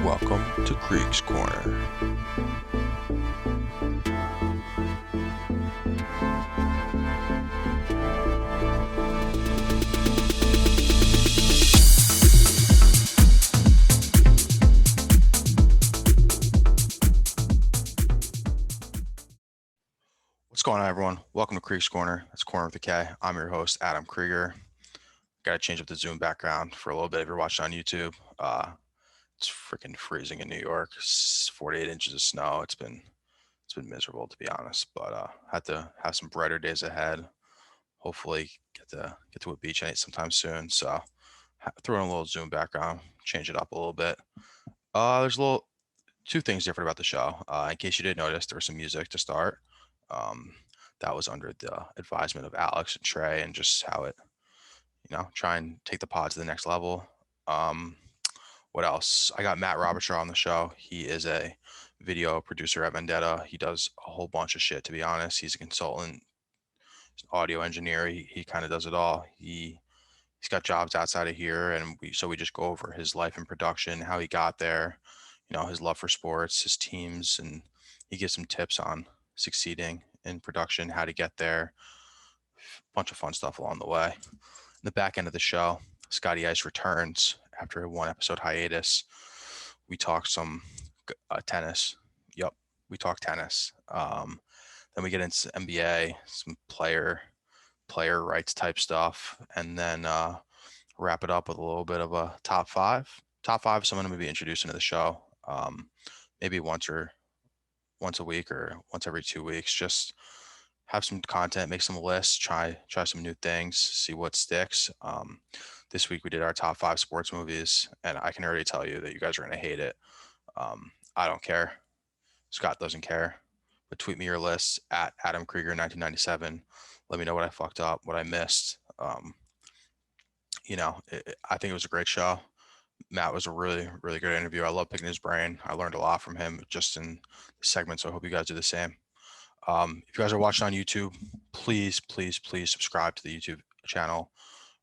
Welcome to Kriegs Korner. What's going on, everyone? Welcome to Kriegs Korner. That's Corner with a K. I'm your host, Adam Krieger. Got to change up the Zoom background for a little bit if you're watching on YouTube. It's freaking freezing in New York. It's 48 inches of snow. It's been miserable, to be honest. But had to have some brighter days ahead. Hopefully, get to a beach sometime soon. So throw in a little Zoom background, change it up a little bit. There's two things different about the show. In case you didn't notice, there was some music to start. That was under the advisement of Alex and Trey, and just how it, try and take the pod to the next level. What else? I got Matt Robertshaw on the show. He is a video producer at Vendetta. He does a whole bunch of shit, to be honest. He's a consultant, he's an audio engineer. He kind of does it all. He's got jobs outside of here, and we just go over his life in production, how he got there, his love for sports, his teams, and he gives some tips on succeeding in production, how to get there, a bunch of fun stuff along the way. In the back end of the show, Scotty Ice returns after a 1-episode hiatus. We talk some tennis. Yep, we talk tennis. Then we get into NBA, some player rights type stuff, and then wrap it up with a little bit of a top five. Someone I'm going to be introducing to the show, maybe once a week or once every 2 weeks. Just have some content, make some lists, try some new things, see what sticks. This week we did our top 5 sports movies, and I can already tell you that you guys are going to hate it. I don't care. Scott doesn't care. But tweet me your lists at Adam Krieger 1997. Let me know what I fucked up, what I missed. I think it was a great show. Matt was a really, really good interview. I love picking his brain. I learned a lot from him just in the segment, so I hope you guys do the same. If you guys are watching on YouTube, please subscribe to the YouTube channel,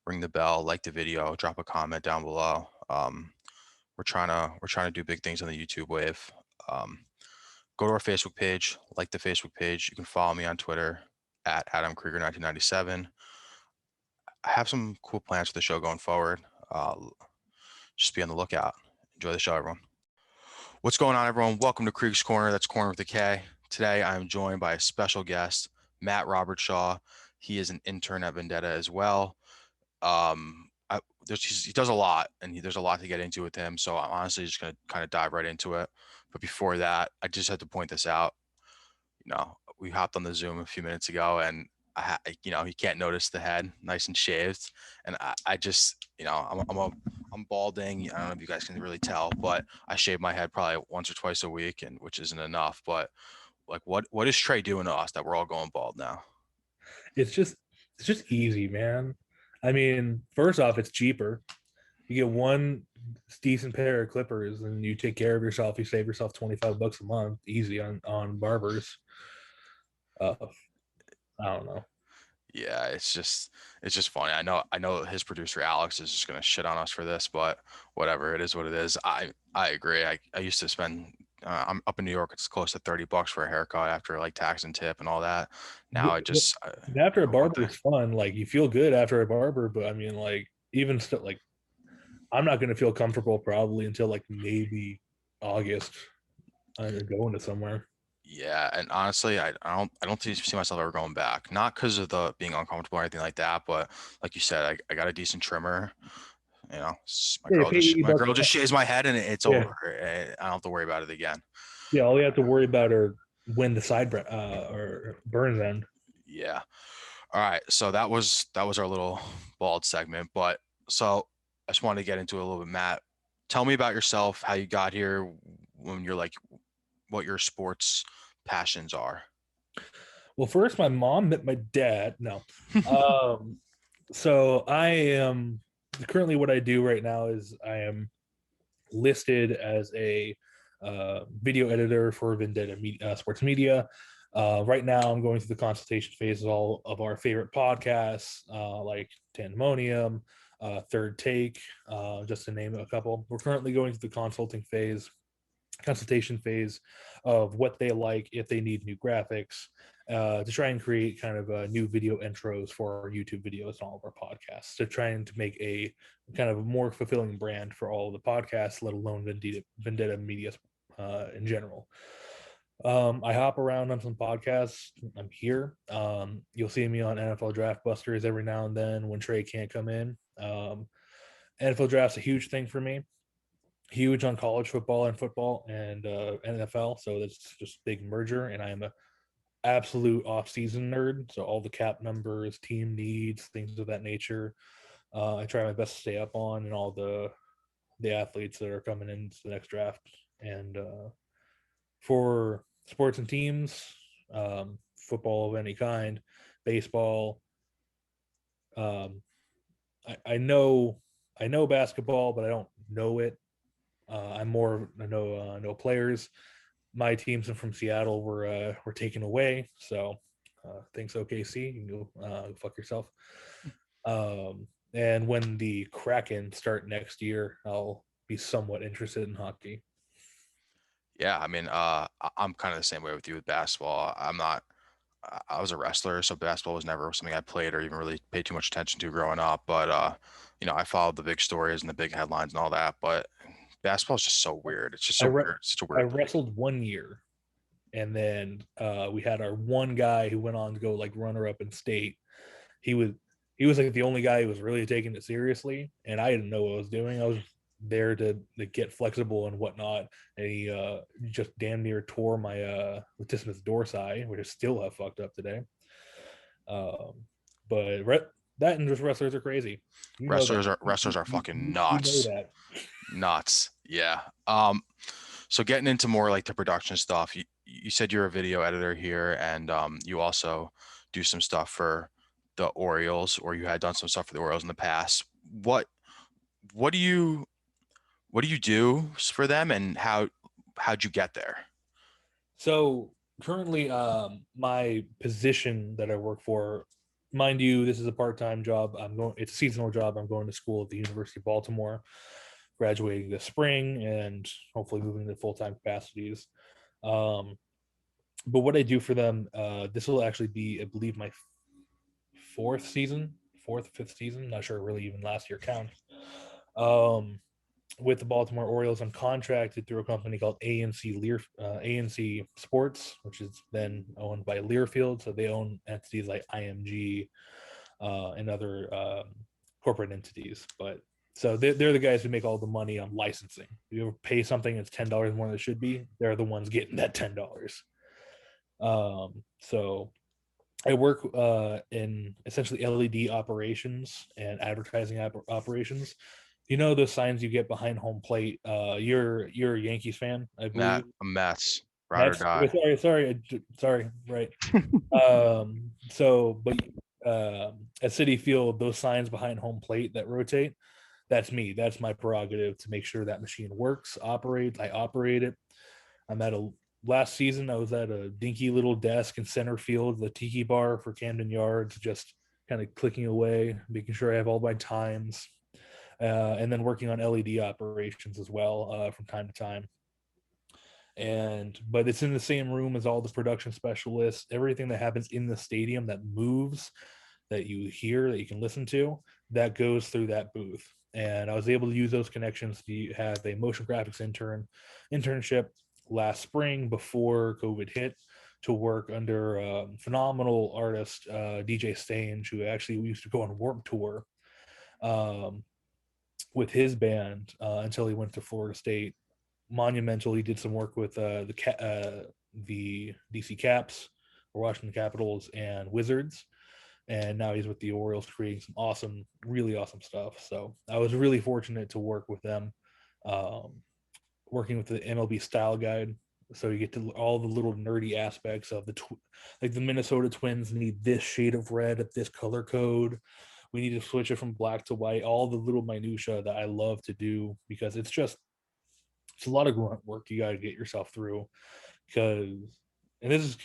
ring the bell, like the video, drop a comment down below. We're trying to do big things on the YouTube wave. Go to our Facebook page, like the Facebook page. You can follow me on Twitter at Adam Krieger 1997. I have some cool plans for the show going forward. Just be on the lookout. Enjoy the show, everyone. What's going on, everyone? Welcome to Kriegs Korner. That's Corner with a K. Today, I'm joined by a special guest, Matt Robertshaw. He is an intern at Vendetta as well. He does a lot, and there's a lot to get into with him. So I'm honestly just going to kind of dive right into it. But before that, I just had to point this out. We hopped on the Zoom a few minutes ago, and he can't notice the head, nice and shaved. And I just, I'm balding. I don't know if you guys can really tell, but I shave my head probably once or twice a week, and which isn't enough. But like, what is Trey doing to us that we're all going bald now? It's just easy, man. I mean, first off, it's cheaper. You get one decent pair of clippers, and you take care of yourself. You save yourself $25 a month, easy on barbers. I don't know. Yeah, it's just funny. I know his producer Alex is just gonna shit on us for this, but whatever. It is what it is. I agree. I used to spend. I'm up in New York. It's close to $30 for a haircut after like tax and tip and all that. Now after a barber is fun. Like, you feel good after a barber, but I mean, like, even still, like, I'm not gonna feel comfortable probably until like maybe August. I'm going to somewhere. Yeah, and honestly, I don't see myself ever going back. Not because of the being uncomfortable or anything like that, but like you said, I got a decent trimmer. My girl just shaves my head, and it's over. I don't have to worry about it again. Yeah, all you have to worry about are when the side or burns end. Yeah. All right. So that was our little bald segment. But so I just wanted to get into it a little bit. Matt, tell me about yourself, how you got here, when you're like, what your sports passions are. Well, first, my mom met my dad. No. So I am currently, what I do right now is I am listed as a video editor for Vendetta Sports Media. Right now, I'm going through the consultation phase of all of our favorite podcasts, like Tandemonium, Third Take, just to name a couple. We're currently going through the consultation phase of what they like, if they need new graphics, to try and create kind of new video intros for our YouTube videos and all of our podcasts, to trying to make a kind of more fulfilling brand for all of the podcasts, let alone Vendetta media in general. I hop around on some podcasts. I'm here. You'll see me on NFL Draft Busters every now and then when Trey can't come in. NFL Draft's a huge thing for me. Huge on college football and NFL. So that's just big merger. And I am a absolute off-season nerd. So all the cap numbers, team needs, things of that nature. I try my best to stay up on, and all the athletes that are coming into the next draft. And for sports and teams, football of any kind, baseball. I know basketball, but I don't know it. I'm more I know players. My teams from Seattle were taken away, so thanks OKC. You can go fuck yourself. And when the Kraken start next year, I'll be somewhat interested in hockey. Yeah, I mean, I'm kind of the same way with you with basketball. I was a wrestler, so basketball was never something I played or even really paid too much attention to growing up. But I followed the big stories and the big headlines and all that. But basketball is just so weird. It's just so weird. It's such a I weird league. wrestled 1 year, and then we had our one guy who went on to go like runner up in state. He was like the only guy who was really taking it seriously, and I didn't know what I was doing. I was there to get flexible and whatnot, and he just damn near tore my latissimus dorsi, which I still have fucked up today. But that and just wrestlers are crazy. Wrestlers are fucking nuts. You know that. Nuts. Yeah. So getting into more like the production stuff, you said you're a video editor here, and you also do some stuff for the Orioles, or you had done some stuff for the Orioles in the past. What do you do for them, and how'd you get there? So currently, my position that I work for, mind you, this is a part-time job. It's a seasonal job. I'm going to school at the University of Baltimore, graduating this spring, and hopefully moving to full-time capacities. But what I do for them, this will actually be, I believe, my fifth season. Not sure really even last year count. With the Baltimore Orioles, I'm contracted through a company called ANC Sports, which is then owned by Learfield. So they own entities like IMG and other corporate entities. But so they're the guys who make all the money on licensing. If you ever pay something that's $10 more than it should be, they're the ones getting that $10. So I work in essentially LED operations and advertising operations. You know those signs you get behind home plate. You're a Yankees fan, I believe. Mets, ride or die. Sorry. Right. But at City Field, those signs behind home plate that rotate, that's me. That's my prerogative to make sure that machine works, operates. I operate it. Last season, I was at a dinky little desk in center field, the tiki bar for Camden Yards, just kind of clicking away, making sure I have all my times, and then working on LED operations as well from time to time. But it's in the same room as all the production specialists. Everything that happens in the stadium that moves, that you hear, that you can listen to, that goes through that booth. And I was able to use those connections to have a motion graphics internship last spring before COVID hit, to work under a phenomenal artist, DJ Stange, who actually used to go on Warped Tour with his band until he went to Florida State. Monumental. He did some work with the DC Caps, or Washington Capitals, and Wizards, and now he's with the Orioles, creating some really awesome stuff. So I was really fortunate to work with them, working with the MLB Style Guide. So you get to all the little nerdy aspects of like the Minnesota Twins need this shade of red at this color code. We need to switch it from black to white. All the little minutia that I love to do, because it's a lot of grunt work you got to get yourself through. And this is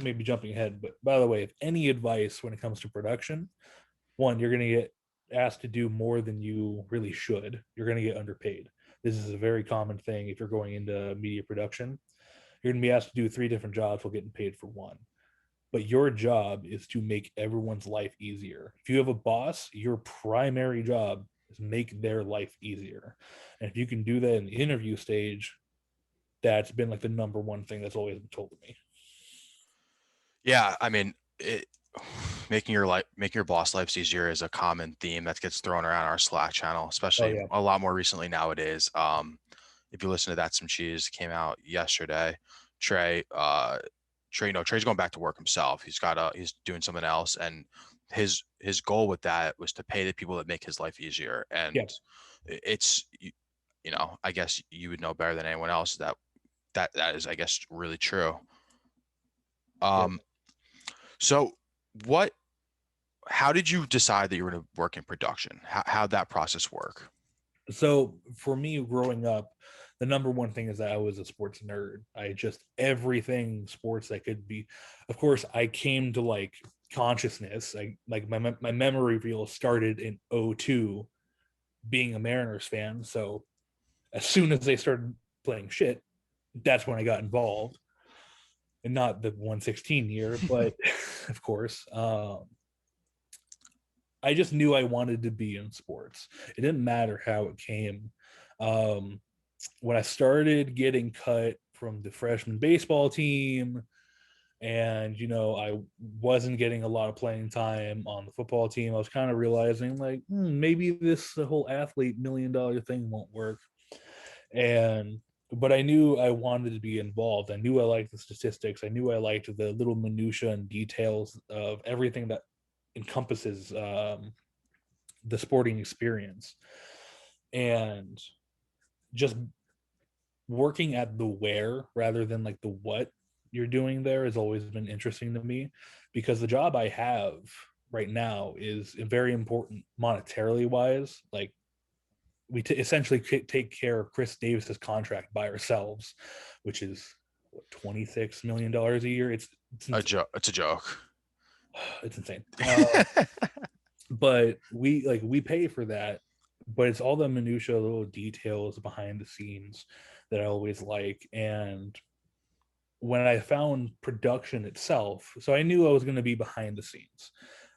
maybe jumping ahead, but by the way, if any advice when it comes to production, one, you're going to get asked to do more than you really should. You're going to get underpaid. This is a very common thing if you're going into media production. You're going to be asked to do 3 different jobs while getting paid for one. But your job is to make everyone's life easier. If you have a boss, your primary job is make their life easier. And if you can do that in the interview stage, that's been like the number one thing that's always been told to me. Yeah, I mean, making your boss lives easier is a common theme that gets thrown around our Slack channel, especially a lot more recently nowadays. If you listen to That Some Cheese, came out yesterday. Trey's going back to work himself. He's doing something else, and his goal with that was to pay the people that make his life easier. And it's, I guess you would know better than anyone else that is, I guess, really true. So how did you decide that you were going to work in production? How'd that process work? So for me growing up, the number one thing is that I was a sports nerd. Everything sports that could be. Of course, I came to like consciousness. My memory reel started in 2002 being a Mariners fan. So as soon as they started playing shit, that's when I got involved. And not the 116 year, but of course. I just knew I wanted to be in sports. It didn't matter how it came. When I started getting cut from the freshman baseball team, and I wasn't getting a lot of playing time on the football team, I was kind of realizing like maybe this whole athlete $1 million thing won't work. But I knew I wanted to be involved. I knew I liked the statistics. I knew I liked the little minutia and details of everything that encompasses the sporting experience. And just working at the where rather than like the what you're doing there has always been interesting to me, because the job I have right now is very important monetarily wise. Like we essentially take care of Chris Davis's contract by ourselves, which is what, $26 million a year. It's a joke. It's a joke. It's insane. But we pay for that, but it's all the minutia, little details behind the scenes that I always like. And when I found production itself, so I knew I was going to be behind the scenes.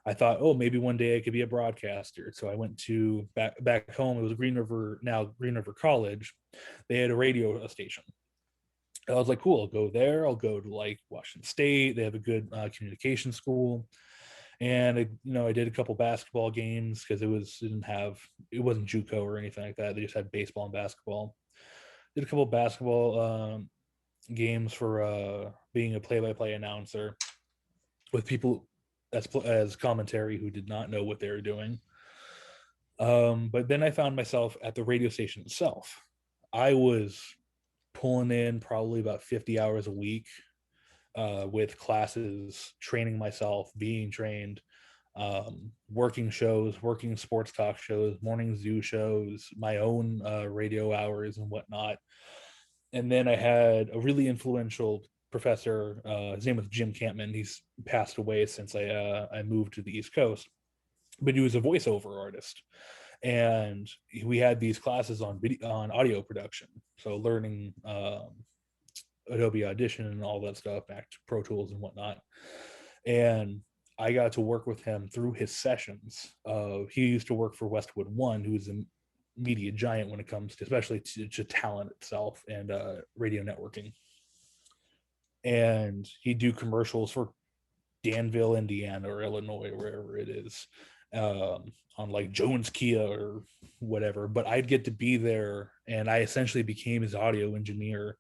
I thought, oh, maybe one day I could be a broadcaster. So I went to back home. It was Green River College. They had a radio station. I was like, cool, I'll go there. I'll go to like Washington State. They have a good communication school. And I did a couple basketball games because it wasn't JUCO or anything like that. They just had baseball and basketball. Did a couple basketball games for being a play-by-play announcer with people as commentary who did not know what they were doing. But then I found myself at the radio station itself. I was pulling in probably about 50 hours a week with classes, training myself, being trained, working shows, working sports talk shows, morning zoo shows, my own radio hours and whatnot. And then I had a really influential professor. His name was Jim Campman. He's passed away since I moved to the East Coast, but he was a voiceover artist. And we had these classes on audio production, so learning Adobe Audition and all that stuff, back to Pro Tools and whatnot. And I got to work with him through his sessions. He used to work for Westwood One, who's a media giant when it comes to especially to talent itself and radio networking. And he'd do commercials for Danville, Indiana, or Illinois, wherever it is, on like Jones Kia or whatever. But I'd get to be there, and I essentially became his audio engineer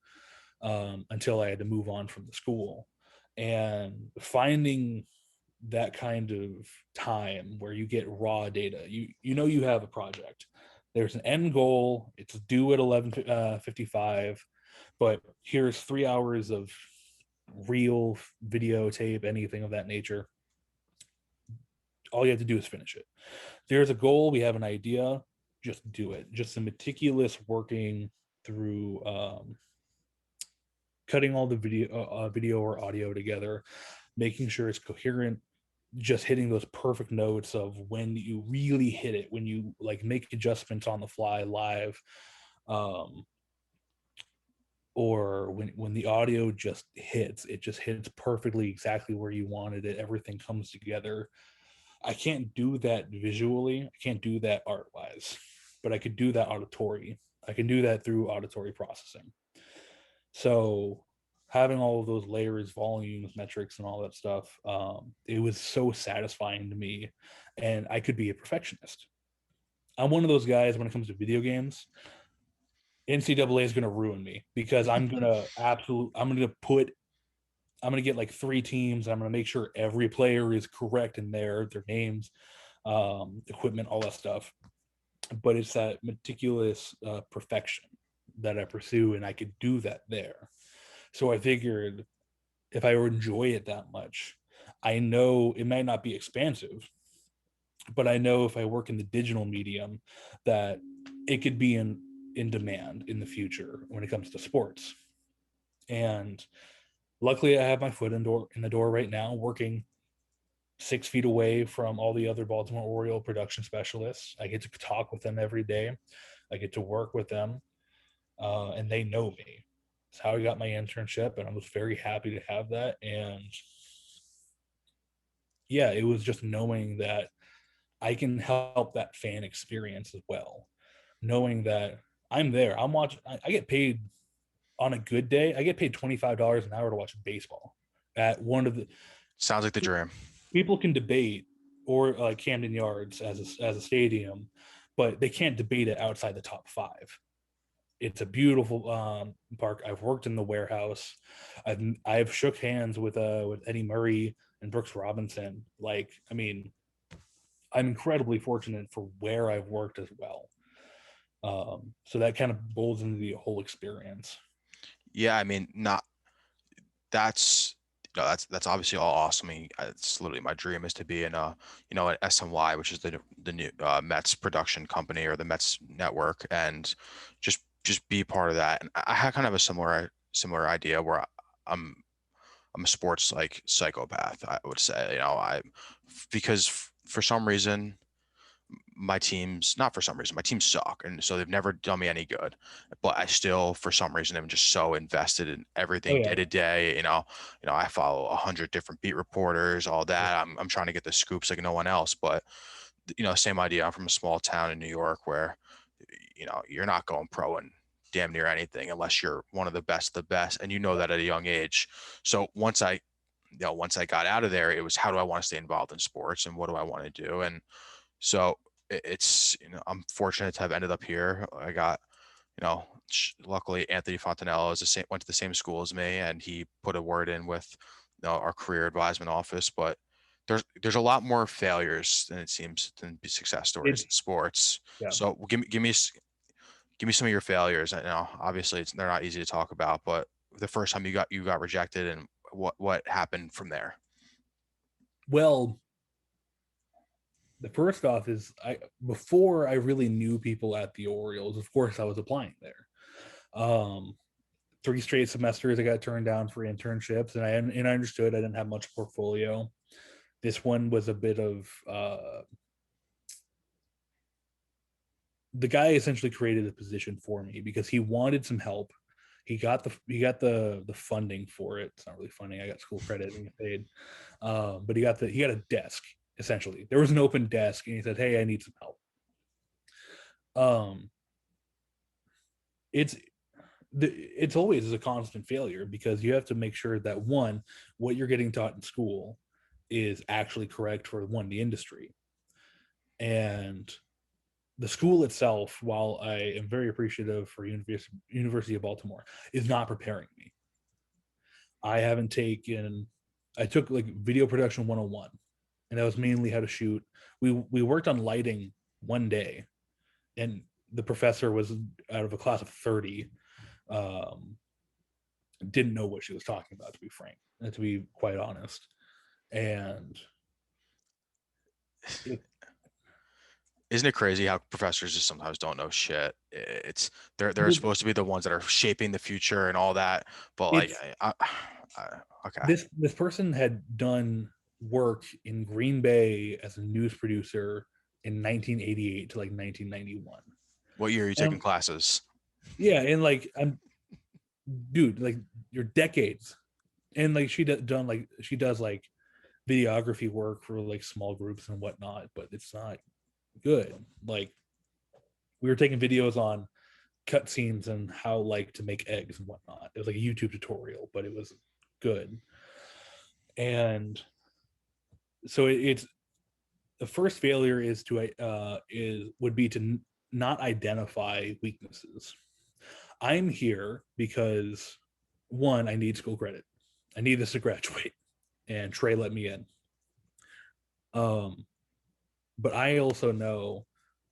until I had to move on from the school. And finding that kind of time where you get raw data, you have a project. There's an end goal. It's due at 11:55, but here's 3 hours of real videotape, anything of that nature. All you have to do is finish it. There's a goal. We have an idea. Just do it. Just a meticulous working through cutting all the video or audio together, making sure it's coherent, just hitting those perfect notes of when you really hit it, when you like make adjustments on the fly live, um, or when the audio just hits, it just hits perfectly exactly where you wanted it. Everything comes together. I can't do that visually. I can't do that art wise, but I could do that auditory. I can do that through auditory processing. So having all of those layers, volumes, metrics, and all that stuff, it was so satisfying to me. And I could be a perfectionist. I'm one of those guys when it comes to video games. NCAA is going to ruin me because I'm going to get like 3 teams. I'm going to make sure every player is correct in their names, equipment, all that stuff. But it's that meticulous perfection that I pursue, and I could do that there. So I figured if I enjoy it that much, I know it might not be expansive, but I know if I work in the digital medium that it could be in demand in the future when it comes to sports. And luckily I have my foot in the door right now, working 6 feet away from all the other Baltimore Oriole production specialists. I get to talk with them every day. I get to work with them, and they know me. It's how I got my internship, and I was very happy to have that. And yeah, it was just knowing that I can help that fan experience as well. Knowing that I'm there, I'm watching. I get paid on a good day. I get paid $25 an hour to watch baseball at one of the. Sounds like the dream. People can debate or like Camden Yards as a stadium, but they can't debate it outside the top 5. It's a beautiful park. I've worked in the warehouse. I've shook hands with Eddie Murray and Brooks Robinson. Like, I mean, I'm incredibly fortunate for where I've worked as well. So that kind of bolds into the whole experience. Yeah, I mean, not that's that's obviously all awesome. I mean, it's literally my dream is to be in at SNY, which is the new Mets production company or the Mets network, and just be part of that. And I had kind of a similar idea where I'm I'm a sports like psychopath, I would say. Because for some reason my teams, not for some reason, my teams suck, and so they've never done me any good. But I still, for some reason, am just so invested in Oh everything day yeah, to day. I follow 100 different beat reporters, all yeah, that. I'm trying to get the scoops like no one else. But same idea. I'm from a small town in New York where you're not going pro in damn near anything unless you're one of the best, and that at a young age. So once I got out of there, it was how do I want to stay involved in sports and what do I want to do? And so it's, I'm fortunate to have ended up here. I got, luckily Anthony Fontanello went to the same school as me, and he put a word in with, our career advisement office. But there's a lot more failures than it seems than success stories it, in sports. yeah. So give me some of your failures. I know obviously they're not easy to talk about, but the first time you got rejected and what happened from there. Well, the first off is before I really knew people at the Orioles. Of course, I was applying there. Um, 3 straight semesters I got turned down for internships, and I understood I didn't have much portfolio. This one was a bit of the guy essentially created a position for me because he wanted some help. He got the funding for it. It's not really funding. I got school credit and get paid, but he got a desk essentially. There was an open desk, and he said, "Hey, I need some help." Um, it's it's always a constant failure because you have to make sure that one, what you're getting taught in school is actually correct for the industry, and the school itself, while I am very appreciative for University of Baltimore, is not preparing me. I haven't taken I took like video production 101, and that was mainly how to shoot. We worked on lighting one day, and the professor was out of a class of 30, um, didn't know what she was talking about, to be frank, and to be quite honest. And it, Isn't it crazy how professors just sometimes don't know shit? It's they're Well, supposed to be the ones that are shaping the future and all that, but like, it's okay, this person had done work in Green Bay as a news producer in 1988 to like 1991. what year are you taking And classes? yeah, and like I'm dude, like you're decades. And like she does like videography work for like small groups and whatnot, but it's not good. Like we were taking videos on cut scenes and how like to make eggs and whatnot. It was like a YouTube tutorial, but it was good. And so it's the first failure is to is would be to not identify weaknesses. I'm here because one, I need school credit. I need this to graduate, and Trey let me in. Um, but I also know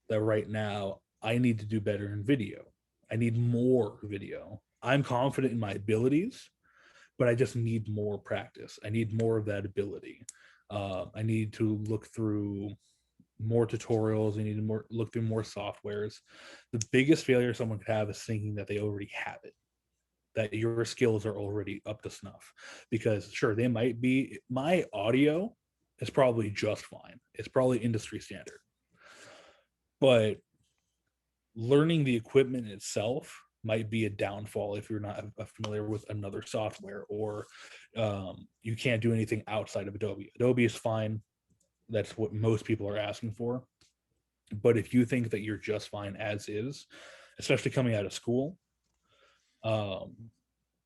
that right now I need to do better in video. I need more video. I'm confident in my abilities, but I just need more practice. I need more of that ability. I need to look through more tutorials. I need to look through more softwares. The biggest failure someone could have is thinking that they already have it, that your skills are already up to snuff. Because sure, they might be. My audio is probably just fine. It's probably industry standard, but learning the equipment itself might be a downfall if you're not familiar with another software, or you can't do anything outside of Adobe. Adobe is fine. That's what most people are asking for. But if you think that you're just fine as is, especially coming out of school, um,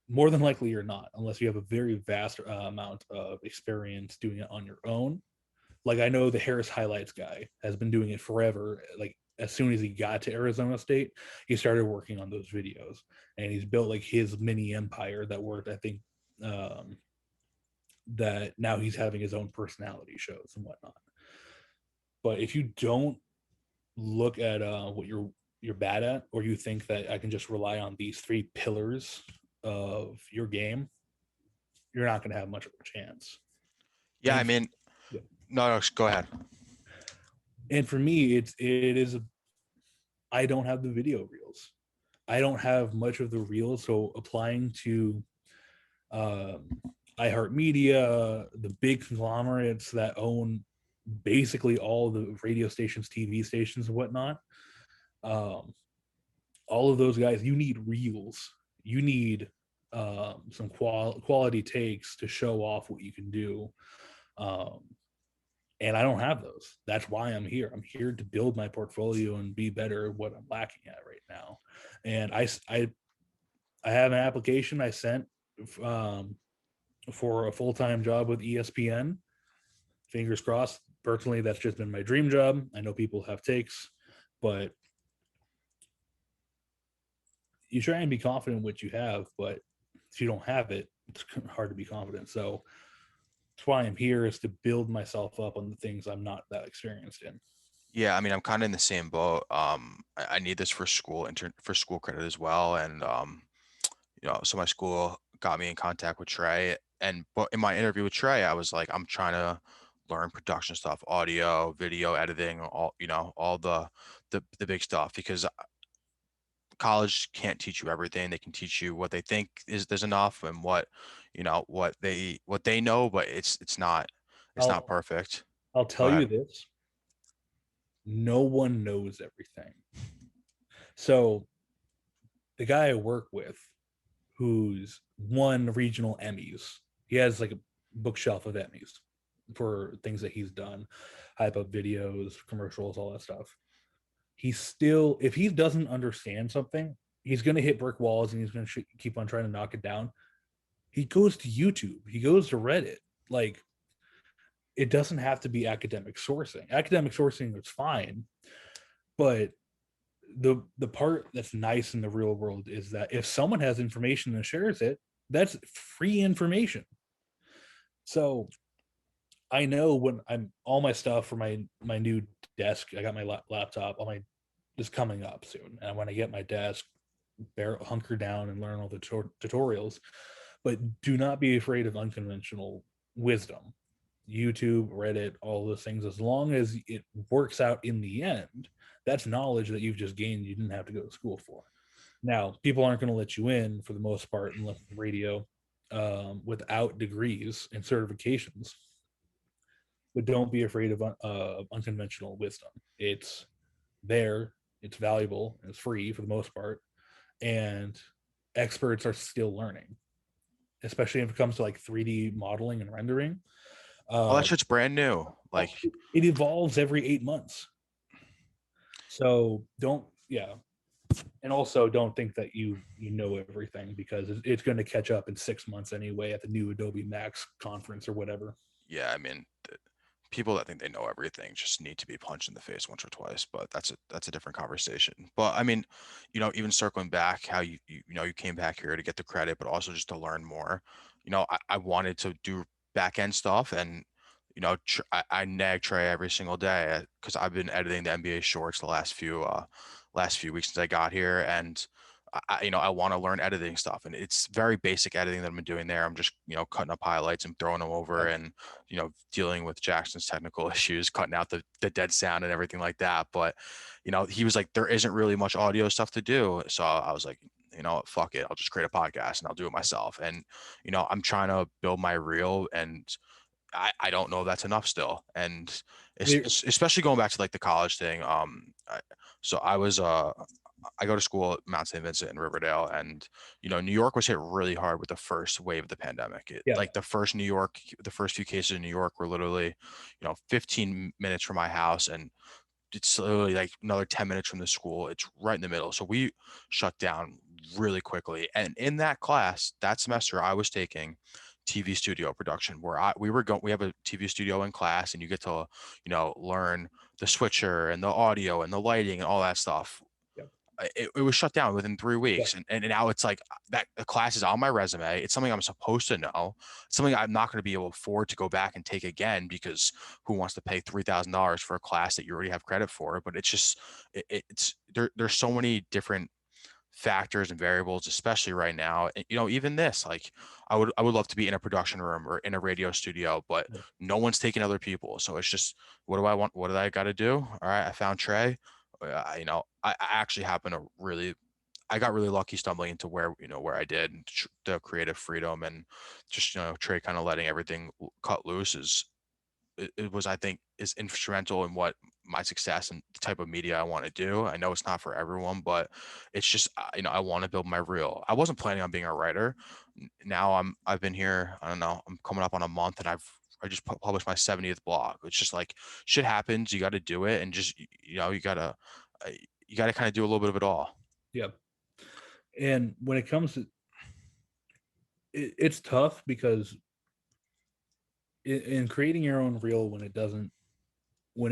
more than likely you're not, unless you have a very vast amount of experience doing it on your own. Like I know the Harris highlights guy has been doing it forever. Like as soon as he got to Arizona State, he started working on those videos, and he's built like his mini empire that worked. I think um, that now he's having his own personality shows and whatnot. But if you don't look at what you're bad at, or you think that I can just rely on these three pillars of your game, you're not going to have much of a chance. Yeah, I And mean, no, go ahead. and for me, it is I don't have the video reels. I don't have much of the reels, so applying to um, iHeartMedia, the big conglomerates that own basically all the radio stations, TV stations, and whatnot. Um, all of those guys, you need reels. You need some quality takes to show off what you can do. Um, and I don't have those. That's why I'm here. I'm here to build my portfolio and be better at what I'm lacking at right now. And I have an application I sent um, for a full time job with ESPN. Fingers crossed. Personally, that's just been my dream job. I know people have takes, but you try and be confident in what you have. But if you don't have it, it's hard to be confident. So that's why I'm here, is to build myself up on the things I'm not that experienced in. Yeah, I mean, I'm kind of in the same boat. I need this for school, intern for school credit as well, and so my school got me in contact with Trey, and but in my interview with Trey, I was like, I'm trying to learn production stuff, audio, video editing, all all the big stuff, because college can't teach you everything. They can teach you what they think is enough, and what they know, but it's not I'll perfect. I'll Go tell you ahead. this: no one knows everything. So the guy I work with, who's won regional Emmys, he has like a bookshelf of Emmys for things that he's done, hype up videos, commercials, all that stuff. He's still, if he doesn't understand something, he's going to hit brick walls and he's going to keep on trying to knock it down. He goes to YouTube, he goes to Reddit. Like, it doesn't have to be academic sourcing. Academic sourcing is fine, but the part that's nice in the real world is that if someone has information and shares it, that's free information. So I know when I'm all my stuff for my new desk, I got my laptop, all my is coming up soon, and when I get my desk, hunker down and learn all the tutorials. But do not be afraid of unconventional wisdom. YouTube, Reddit, all those things, as long as it works out in the end, that's knowledge that you've just gained you didn't have to go to school for. Now, people aren't going to let you in for the most part unless it's radio, without degrees and certifications. But don't be afraid of unconventional wisdom. It's there, it's valuable, and it's free for the most part. And experts are still learning, especially if it comes to like 3D modeling and rendering. All that shit's brand new. Like, It evolves every 8 months. So don't, yeah. And also don't think that you know everything, because it's going to catch up in 6 months anyway at the new Adobe Max conference or whatever. yeah, I mean, people that think they know everything just need to be punched in the face once or twice, but that's a different conversation. But I mean, even circling back, how you came back here to get the credit, but also just to learn more. I wanted to do back end stuff, and I nag Trey every single day because I've been editing the NBA shorts the last few weeks since I got here, and I want to learn editing stuff, and it's very basic editing that I'm doing there. I'm just cutting up highlights and throwing them over, and dealing with Jackson's technical issues, cutting out the dead sound and everything like that. But he was like, there isn't really much audio stuff to do, so I was like, fuck it, I'll just create a podcast and I'll do it myself. And I'm trying to build my reel, and I don't know if that's enough still. And especially going back to like the college thing. So I go to school at Mount St. Vincent in Riverdale, and New York was hit really hard with the first wave of the pandemic. Like the first few cases in New York were literally 15 minutes from my house, and it's literally like another 10 minutes from the school. It's right in the middle. So we shut down really quickly. And in that class, that semester, I was taking TV studio production, where we have a TV studio in class, and you get to, learn the switcher and the audio and the lighting and all that stuff. Yep. It was shut down within 3 weeks. Yep. And now it's like that the class is on my resume. It's something I'm supposed to know. It's something I'm not going to be able to afford to go back and take again, because who wants to pay $3,000 for a class that you already have credit for? But it's just, there's so many different factors and variables, especially right now. And, even this, like, I would love to be in a production room or in a radio studio, but no one's taking other people. So it's just, what do I want? What do I got to do? All right, I found Trey. I actually happen to I got really lucky stumbling into where I did, the creative freedom, and just Trey kind of letting everything cut loose it was, I think, is instrumental in what my success and the type of media I want to do. I know it's not for everyone, but it's just, I want to build my reel. I wasn't planning on being a writer. Now I've been here, I don't know, I'm coming up on a month, and I just published my 70th blog. It's just like, shit happens, you got to do it, and just you got to kind of do a little bit of it all. Yep. And when it comes to it's tough, because in creating your own reel, when it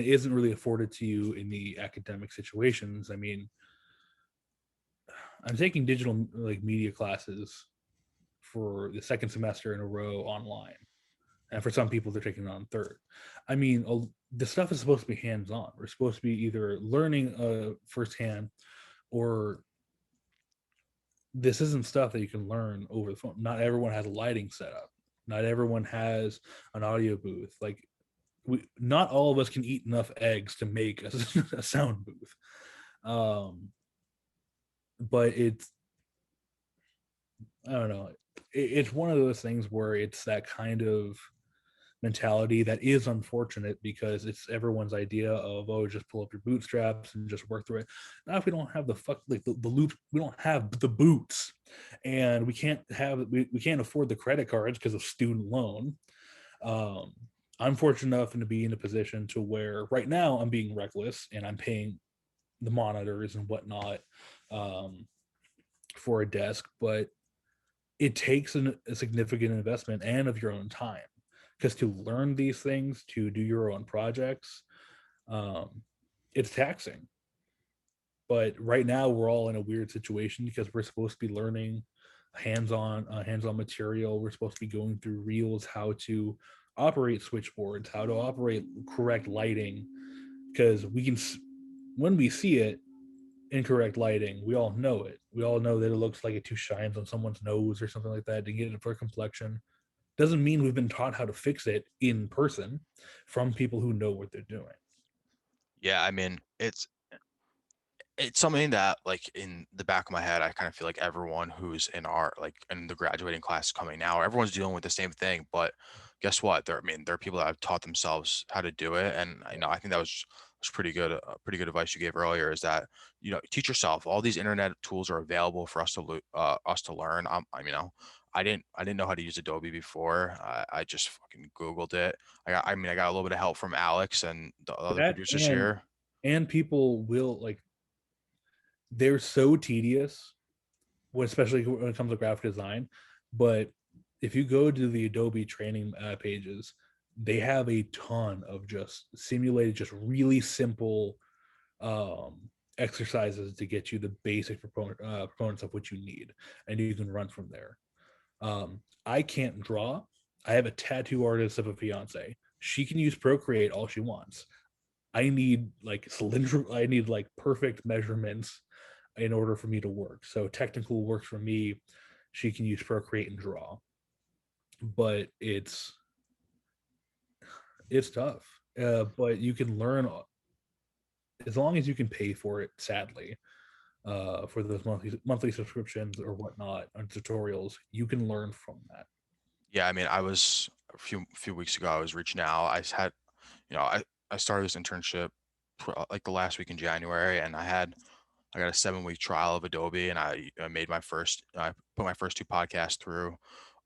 isn't really afforded to you in the academic situations. I mean, I'm taking digital like media classes for the second semester in a row online, and for some people they're taking it on third. I mean, the stuff is supposed to be hands-on. We're supposed to be either learning firsthand, or this isn't stuff that you can learn over the phone. Not everyone has a lighting setup. Not everyone has an audio booth. Like, not all of us can eat enough eggs to make a sound booth. But I don't know. It's one of those things where it's that kind of mentality that is unfortunate, because it's everyone's idea of, oh, just pull up your bootstraps and just work through it. Now, if we don't have the loop, we don't have the boots, and we can't afford the credit cards because of student loan. I'm fortunate enough to be in a position to where right now I'm being reckless, and I'm paying the monitors and whatnot for a desk, but it takes a significant investment and of your own time, because to learn these things, to do your own projects, it's taxing. But right now we're all in a weird situation, because we're supposed to be learning hands-on material. We're supposed to be going through reels, how to operate switchboards, how to operate correct lighting, because when we see it, incorrect lighting, we all know it. We all know that it looks like it too shines on someone's nose or something like that, to get it for complexion. doesn't mean we've been taught how to fix it in person from people who know what they're doing. Yeah, I mean, it's something that, like, in the back of my head, I kind of feel like everyone who's in our, like, in the graduating class coming now, everyone's dealing with the same thing. But guess what? There are people that have taught themselves how to do it, and I think that was pretty good advice you gave earlier. Is that teach yourself. All these internet tools are available for us to learn. I didn't know how to use Adobe before. I just fucking Googled it. I got a little bit of help from Alex and the other That producers here. and people will like they're so tedious, especially when it comes to graphic design. But if you go to the Adobe training pages, they have a ton of just simulated, just really simple exercises to get you the basic proponents of what you need, and you can run from there. I can't draw. I have a tattoo artist of a fiance. She can use Procreate all she wants. I need like cylindrical. I need like perfect measurements in order for me to work. So technical works for me. She can use Procreate and draw, but it's tough. But you can learn as long as you can pay for it. Sadly, for those monthly subscriptions or whatnot on tutorials, you can learn from that. Yeah, I mean, I was a few weeks ago. I was reaching out. I started this internship like the last week in January, and I got a 7 week trial of Adobe, and I put my first two podcasts through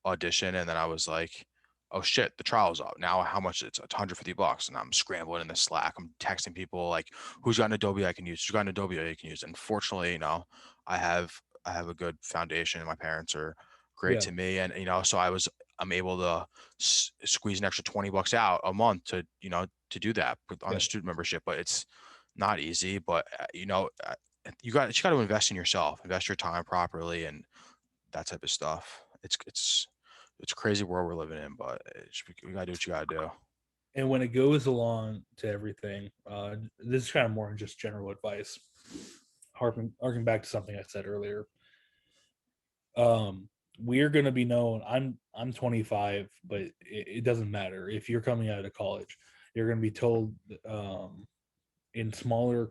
Audition, and then I was like, oh shit, the trial's up now. How much? It's $150, and I'm scrambling in the Slack. I'm texting people like, who's got an Adobe I can use? Who's got an Adobe I can use? And fortunately, I have I have a good foundation. My parents are great Yeah, to me, and so I'm able to squeeze an extra $20 out a month to do that on yeah. a student membership. But it's not easy. But you got to invest in yourself, invest your time properly, and that type of stuff. It's a crazy world we're living in, but we gotta do what you gotta do. And when it goes along to everything, this is kind of more than just general advice. Harking back to something I said earlier. We're going to be known. I'm 25, but it doesn't matter if you're coming out of college. You're going to be told in smaller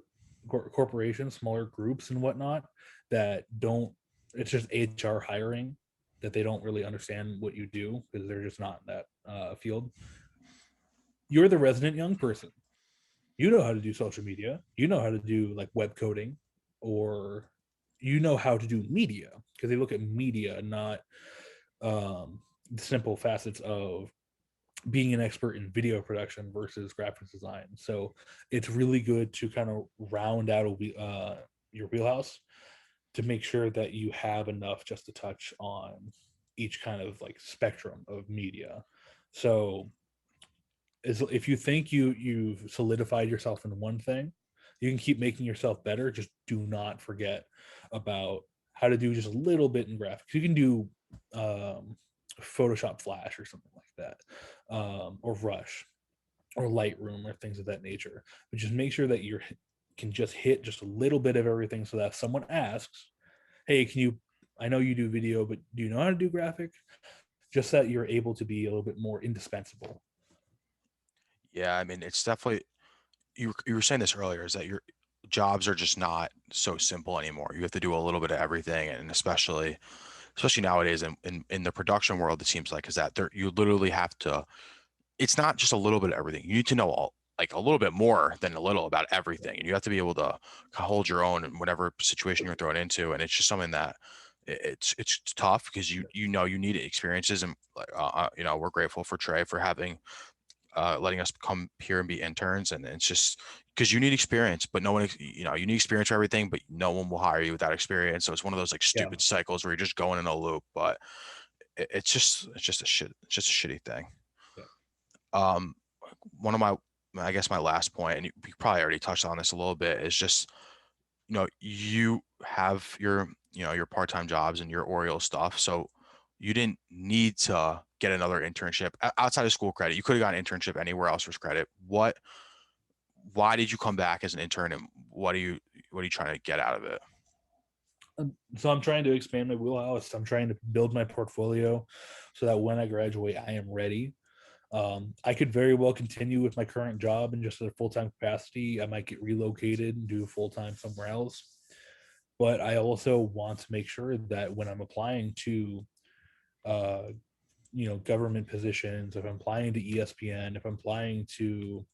corporations, smaller groups, and whatnot that don't. It's just HR hiring that they don't really understand what you do because they're just not in that field. You're the resident young person. You know how to do social media. You know how to do like web coding, or you know how to do media because they look at media, not the simple facets of being an expert in video production versus graphics design. So it's really good to kind of round out your wheelhouse to make sure that you have enough just to touch on each kind of like spectrum of media. So if you think you've solidified yourself in one thing, you can keep making yourself better. Just do not forget about how to do just a little bit in graphics. You can do Photoshop Flash or something like that, or Rush or Lightroom or things of that nature. But just make sure that you can just hit just a little bit of everything, so that if someone asks, "Hey, can you? I know you do video, but do you know how to do graphic?" Just that you're able to be a little bit more indispensable. Yeah, I mean, it's definitely you were saying this earlier, is that your jobs are just not so simple anymore. You have to do a little bit of everything, and especially nowadays in the production world, it seems like is that you literally have to. It's not just a little bit of everything. You need to know like a little bit more than a little about everything, and you have to be able to hold your own in whatever situation you're thrown into. And it's just something that it's tough because you need experiences, and we're grateful for Trey for having letting us come here and be interns. And it's just because you need experience, but no one, you need experience for everything, but no one will hire you without experience. So it's one of those like Yeah. stupid cycles where you're just going in a loop. But it's just a shitty thing. Yeah. Um, one of I guess my last point, and you probably already touched on this a little bit, is just you have your part-time jobs and your Oriole stuff, so you didn't need to get another internship outside of school credit. You could have gotten an internship anywhere else for credit. Why did you come back as an intern, and what are you trying to get out of it? So I'm trying to expand my wheelhouse. I'm trying to build my portfolio so that when I graduate, I am ready. I could very well continue with my current job in just a full-time capacity. I might get relocated and do full-time somewhere else. But I also want to make sure that when I'm applying to uh, government positions, if I'm applying to ESPN, if I'm applying to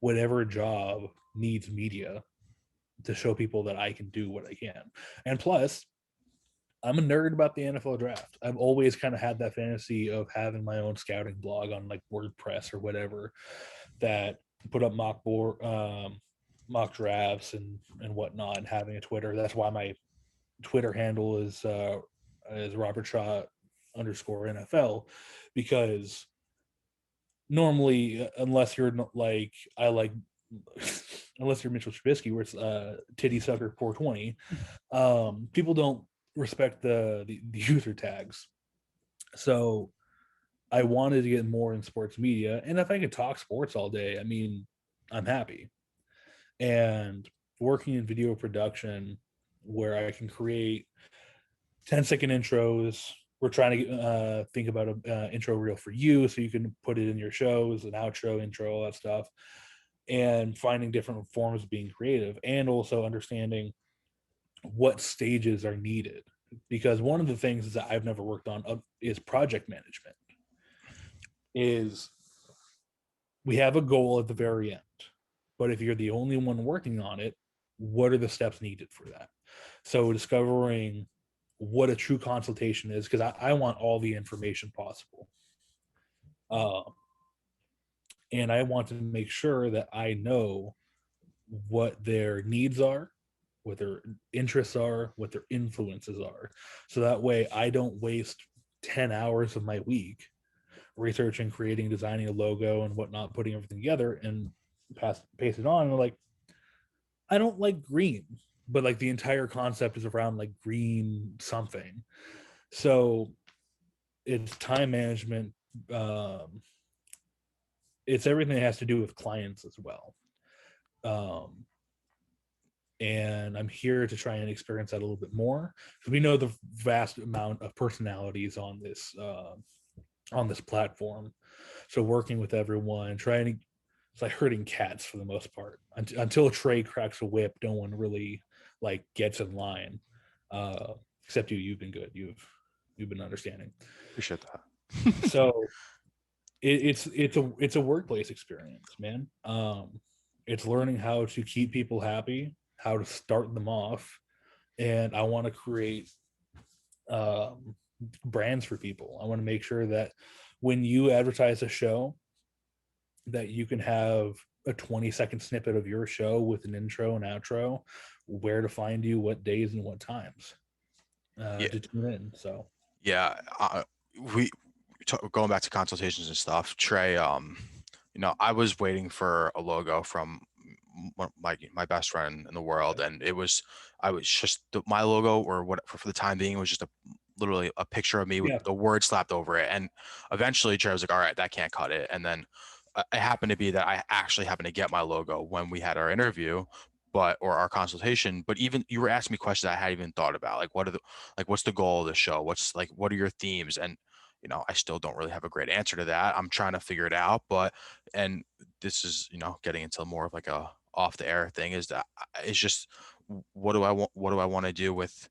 whatever job needs media, to show people that I can do what I can. And plus, I'm a nerd about the NFL draft. I've always kind of had that fantasy of having my own scouting blog on like WordPress or whatever that put up mock drafts and whatnot, and having a Twitter. That's why my Twitter handle is Robertshaw underscore NFL, because normally, unless you're like I like unless you're Mitchell Trubisky, where it's titty sucker 420, people don't respect the user tags. So I wanted to get more in sports media, and if I could talk sports all day, I mean, I'm happy. And working in video production, where I can create 10-second intros. We're trying to think about an intro reel for you, so you can put it in your shows, an outro, intro, all that stuff, and finding different forms of being creative, and also understanding what stages are needed. Because one of the things that I've never worked on is project management. Is we have a goal at the very end, but if you're the only one working on it, what are the steps needed for that? So discovering what a true consultation is, because I want all the information possible. And I want to make sure that I know what their needs are, what their interests are, what their influences are. So that way I don't waste 10 hours of my week researching, creating, designing a logo and whatnot, putting everything together and paste it on. And like, I don't like green, but like the entire concept is around like green something. So it's time management. It's everything that has to do with clients as well. And I'm here to try and experience that a little bit more, because we know the vast amount of personalities on this platform. So working with everyone, trying to, it's like herding cats for the most part. Until Trey cracks a whip, no one really like gets in line. Except you. You've been good. You've been understanding. Appreciate that. So it's a workplace experience, man. It's learning how to keep people happy, how to start them off, and I want to create brands for people. I want to make sure that when you advertise a show, that you can have a 20-second snippet of your show with an intro and outro, where to find you, what days and what times to tune in. So yeah, we going back to consultations and stuff. Trey, I was waiting for a logo from my best friend in the world, and I was just my logo, or what, for the time being, it was just literally a picture of me with the word slapped over it. And eventually Trey was like, all right, that can't cut it. And then it happened to be that I actually happened to get my logo when we had our interview, or our consultation. But even you were asking me questions I hadn't even thought about, like what's the goal of the show, what are your themes? And I still don't really have a great answer to that. I'm trying to figure it out. And this is getting into more of like a off the air thing, is that it's just, what do I want to do with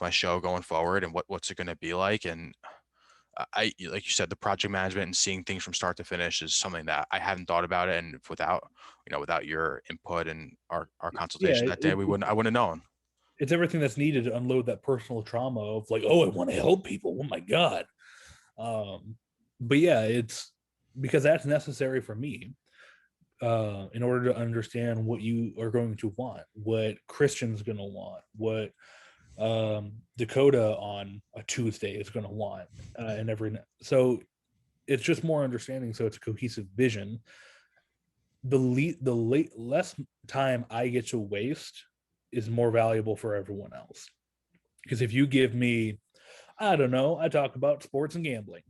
my show going forward, and what's it going to be like? And I, like you said, the project management and seeing things from start to finish is something that I hadn't thought about it. And without your input and our consultation that day, I wouldn't have known. It's everything that's needed to unload that personal trauma of like, oh, I want to help people. Oh my God. But yeah, it's because that's necessary for me in order to understand what you are going to want, what Christian's going to want, what Dakota on a Tuesday is going to want, and so it's just more understanding. So it's a cohesive vision. The less time I get to waste is more valuable for everyone else. Because if you give me, I don't know, I talk about sports and gambling.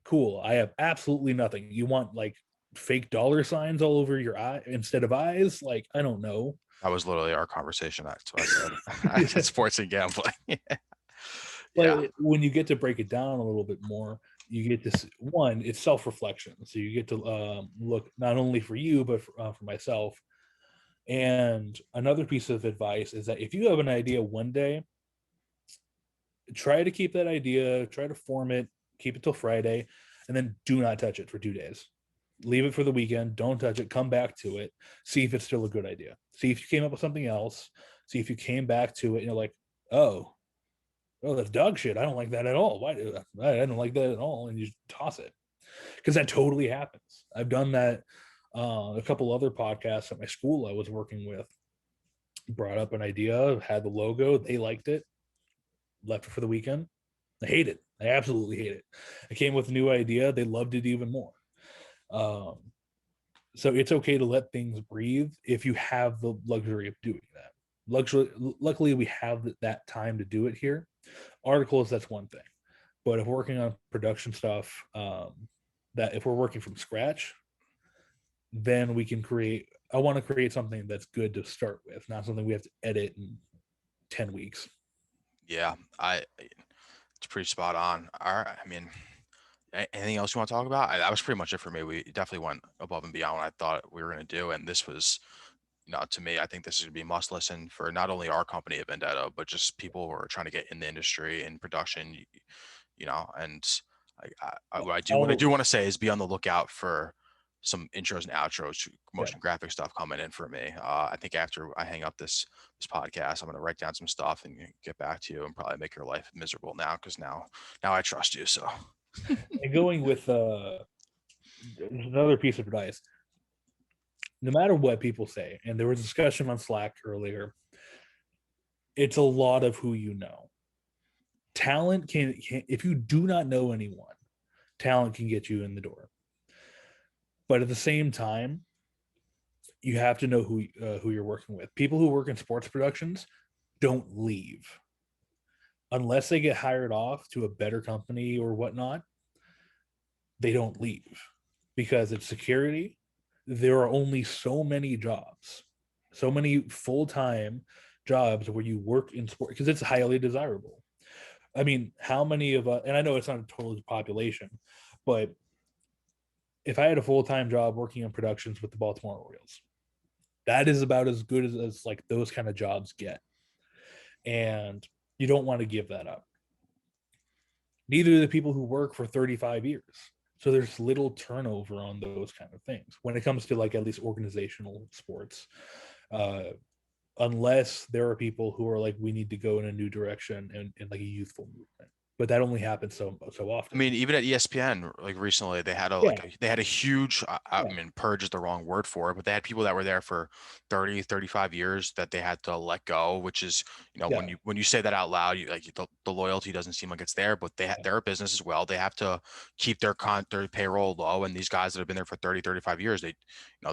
Cool. I have absolutely nothing. You want like fake dollar signs all over your eye instead of eyes? Like, I don't know. That was literally our conversation. That's what I said. I said sports and gambling. Yeah. But when you get to break it down a little bit more, you get this one, it's self-reflection. So you get to look not only for you, but for myself. And another piece of advice is that if you have an idea one day, try to keep that idea, try to form it, keep it till Friday, and then do not touch it for 2 days. Leave it for the weekend. Don't touch it. Come back to it. See if it's still a good idea. See if you came up with something else. See if you came back to it and you're like, oh, that's dog shit. I don't like that at all. Why? I don't like that at all. And you toss it because that totally happens. I've done that. A couple other podcasts at my school I was working with brought up an idea, had the logo. They liked it. Left it for the weekend. I hate it. I absolutely hate it. I came with a new idea. They loved it even more. So it's okay to let things breathe if you have the luxury of doing that. Luckily, we have that time to do it here. Articles, that's one thing. But if we're working on production stuff, that if we're working from scratch, then we can create. I want to create something that's good to start with, not something we have to edit in 10 weeks. Yeah. It's pretty spot on. All right. I mean, anything else you want to talk about? That was pretty much it for me. We definitely went above and beyond what I thought we were going to do. And this was, to me, I think this is going to be must listen for not only our company at Vendetta, but just people who are trying to get in the industry in production, and what I do want to say is be on the lookout for some intros and outros, motion graphic stuff coming in for me. I think after I hang up this podcast, I'm going to write down some stuff and get back to you and probably make your life miserable now. Cause now I trust you. So and going with another piece of advice, no matter what people say, and there was a discussion on Slack earlier, it's a lot of who you know. Talent can if you do not know anyone, talent can get you in the door. But at the same time, you have to know who you're working with. People who work in sports productions don't leave unless they get hired off to a better company or whatnot. They don't leave because it's security. There are only so many jobs, so many full-time jobs where you work in sport because it's highly desirable. I mean, how many of us, and I know it's not a total population, but if I had a full-time job working in productions with the Baltimore Orioles, that is about as good as like those kind of jobs get. And you don't want to give that up. Neither do the people who work for 35 years. So there's little turnover on those kind of things when it comes to like at least organizational sports. Unless there are people who are like, we need to go in a new direction and like a youthful movement. But that only happens so often. I mean, even at ESPN, like recently, they had a huge. I mean, purge is the wrong word for it, but they had people that were there for 30, 35 years that they had to let go. Which is, when you say that out loud, the loyalty doesn't seem like it's there. But they're a business as well. They have to keep their payroll low. And these guys that have been there for 30, 35 years, they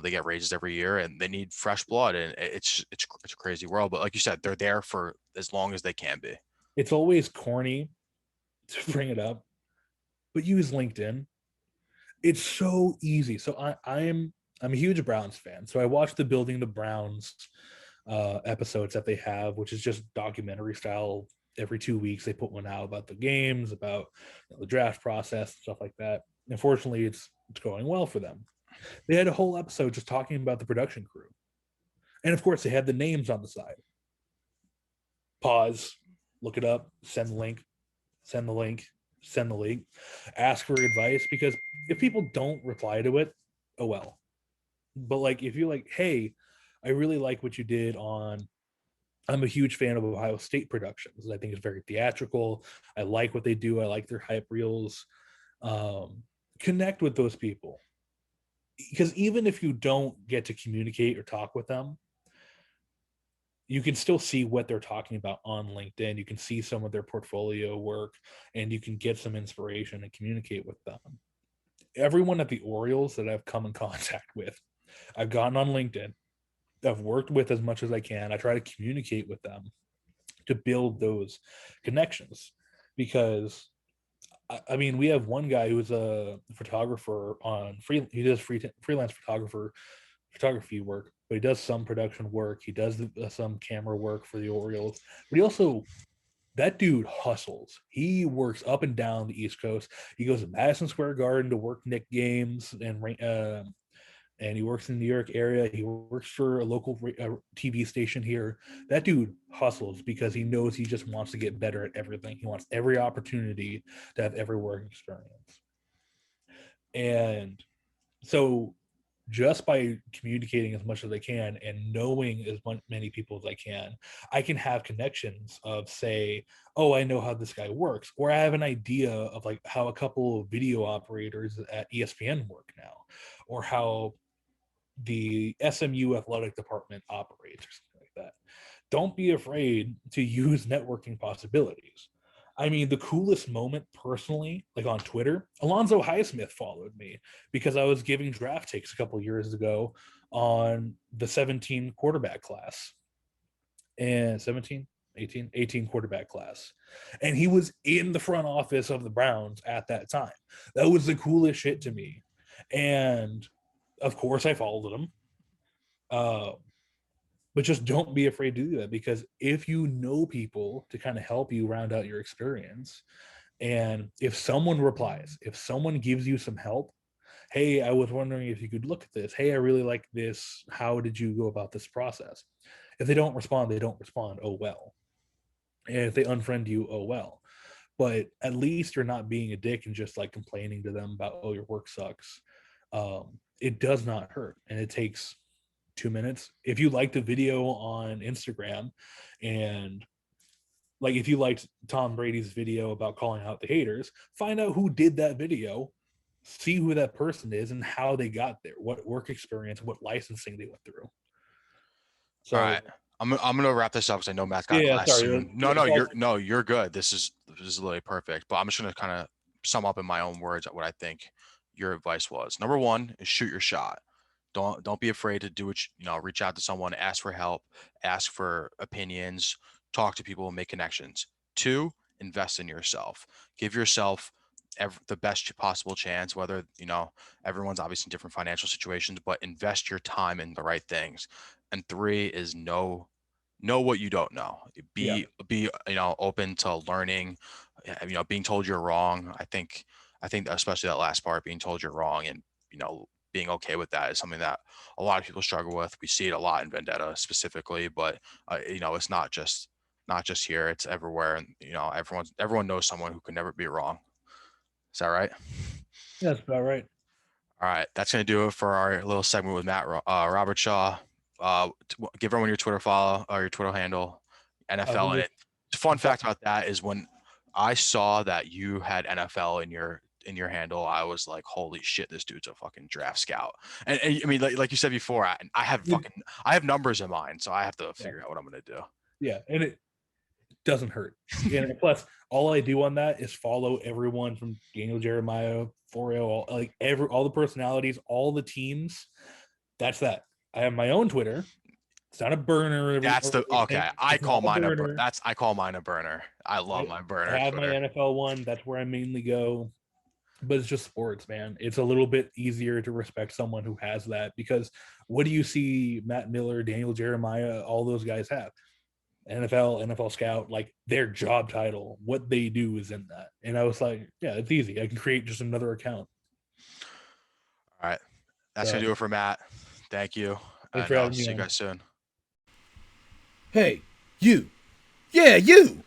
get raises every year, and they need fresh blood. And it's a crazy world. But like you said, they're there for as long as they can be. It's always corny to bring it up, but use LinkedIn. It's so easy. So I'm a huge Browns fan. So I watch the Building the Browns episodes that they have, which is just documentary style. Every 2 weeks they put one out about the games, about the draft process, stuff like that. Unfortunately, it's going well for them. They had a whole episode just talking about the production crew, and of course they had the names on the side. Pause, look it up, send the link, ask for advice, because if people don't reply to it, oh well. But like if you're like, hey, I really like what you did on, I'm a huge fan of Ohio State Productions. I think it's very theatrical. I like what they do. I like their hype reels. Connect with those people, because even if you don't get to communicate or talk with them, you can still see what they're talking about on LinkedIn. You can see some of their portfolio work, and you can get some inspiration and communicate with them. Everyone at the Orioles that I've come in contact with, I've gotten on LinkedIn. I've worked with as much as I can. I try to communicate with them to build those connections, because I mean, we have one guy who's a photographer on he does freelance photography work but he does some production work. He does some camera work for the Orioles, but he also, that dude hustles. He works up and down the East Coast. He goes to Madison Square Garden to work Knick games, and he works in the New York area. He works for a local TV station here. That dude hustles because he knows he just wants to get better at everything. He wants every opportunity to have every work experience. And so just by communicating as much as I can and knowing as many people as I can have connections of, say, oh, I know how this guy works, or I have an idea of like how a couple of video operators at ESPN work now, or how the SMU athletic department operates, or something like that. Don't be afraid to use networking possibilities. I mean, the coolest moment personally, like on Twitter, Alonzo Highsmith followed me because I was giving draft takes a couple years ago on the 17 quarterback class, and 18 quarterback class. And he was in the front office of the Browns at that time. That was the coolest shit to me. And of course I followed him. But just don't be afraid to do that, because if you know people to kind of help you round out your experience, and if someone replies, if someone gives you some help, hey, I was wondering if you could look at this. Hey, I really like this. How did you go about this process? If they don't respond, they don't respond. Oh, well. And if they unfriend you, oh, well. But at least you're not being a dick and just like complaining to them about, oh, your work sucks. It does not hurt. And it takes 2 minutes. If you liked a video on Instagram, and like if you liked Tom Brady's video about calling out the haters, find out who did that video, see who that person is and how they got there, what work experience, what licensing they went through. So, all right, I'm gonna wrap this up because I know Matt's got class soon. You're good. This is literally perfect. But I'm just gonna kind of sum up in my own words what I think your advice was. Number one is shoot your shot. Don't be afraid to do it. Reach out to someone, ask for help, ask for opinions, talk to people, and make connections. 2, invest in yourself. Give yourself the best possible chance, whether, everyone's obviously in different financial situations, but invest your time in the right things. And 3 is know what you don't know. Be open to learning, being told you're wrong. I think especially that last part, being told you're wrong, and, being okay with that is something that a lot of people struggle with. We see it a lot in Vendetta specifically, but it's not just here, it's everywhere. And, everyone knows someone who can never be wrong. Is that right? yeah, that's about right. All right. That's going to do it for our little segment with Matt Robertshaw. Give everyone your Twitter follow or your Twitter handle, NFL in it. Fun fact about that is when I saw that you had NFL in your handle, I was like, holy shit, this dude's a fucking draft scout. And I mean, like you said before, I have numbers in mind, so I have to figure out what I'm going to do. Yeah. And it doesn't hurt. And plus, all I do on that is follow everyone from Daniel Jeremiah, Forio, all the personalities, all the teams. That's that. I have my own Twitter. It's not a burner. I call mine a burner. I love my burner. I have Twitter. My NFL one. That's where I mainly go. But it's just sports, man. It's a little bit easier to respect someone who has that, because what do you see Matt Miller, Daniel Jeremiah, all those guys have? NFL scout, like their job title, what they do is in that. And I was like, yeah, it's easy. I can create just another account. All right. That's going to do it for Matt. Thank you. And I'll see you guys soon. Hey, you. Yeah, you.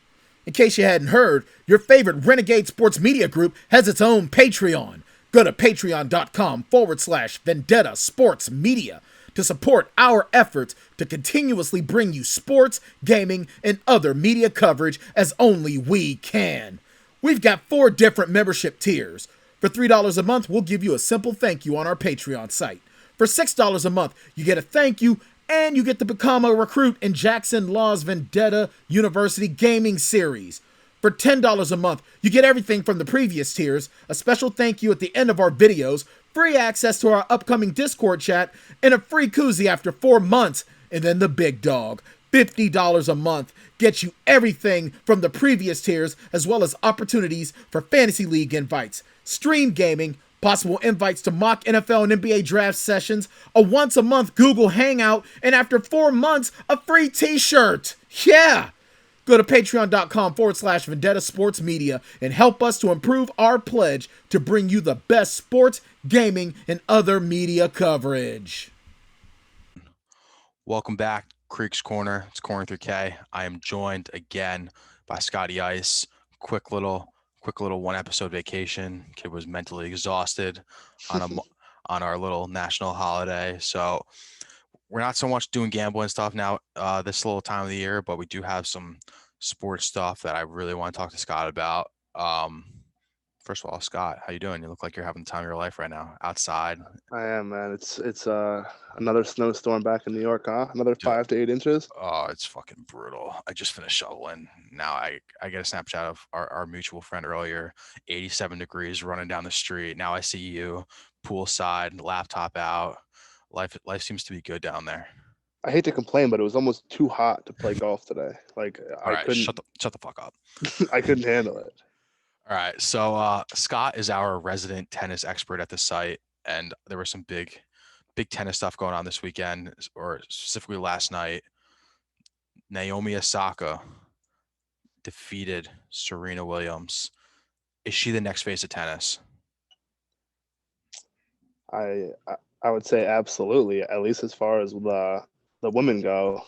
In case you hadn't heard, your favorite Renegade Sports Media Group has its own Patreon. Go to patreon.com/Vendetta Sports Media to support our efforts to continuously bring you sports, gaming, and other media coverage as only we can. We've got 4 different membership tiers. For $3 a month, we'll give you a simple thank you on our Patreon site. For $6 a month, you get a thank you, and you get to become a recruit in Jackson Law's Vendetta University Gaming Series. For $10 a month, you get everything from the previous tiers, a special thank you at the end of our videos, free access to our upcoming Discord chat, and a free koozie after 4 months. And then the big dog, $50 a month, gets you everything from the previous tiers, as well as opportunities for Fantasy League invites, stream gaming, possible invites to mock NFL and NBA draft sessions, a once-a-month Google Hangout, and after 4 months, a free t-shirt. Yeah! Go to patreon.com/Vendetta Sports Media and help us to improve our pledge to bring you the best sports, gaming, and other media coverage. Welcome back, Kriegs Korner. It's Corner 3K. I am joined again by Scotty Ice. Quick little 1 episode vacation. Kid was mentally exhausted on our little national holiday. So we're not so much doing gambling stuff now this little time of the year, but we do have some sports stuff that I really want to talk to Scott about. First of all, Scott, how you doing? You look like you're having the time of your life right now outside. I am, man. It's another snowstorm back in New York, huh? Another 5 to 8 inches. Oh, it's fucking brutal. I just finished shoveling. Now I get a Snapchat of our mutual friend earlier, 87 degrees running down the street. Now I see you poolside, laptop out. Life seems to be good down there. I hate to complain, but it was almost too hot to play golf today. Like All right, couldn't shut the fuck up. I couldn't handle it. All right, so Scott is our resident tennis expert at the site, and there was some big tennis stuff going on this weekend, or specifically last night. Naomi Osaka defeated Serena Williams. Is she the next face of tennis? I would say absolutely, at least as far as the women go.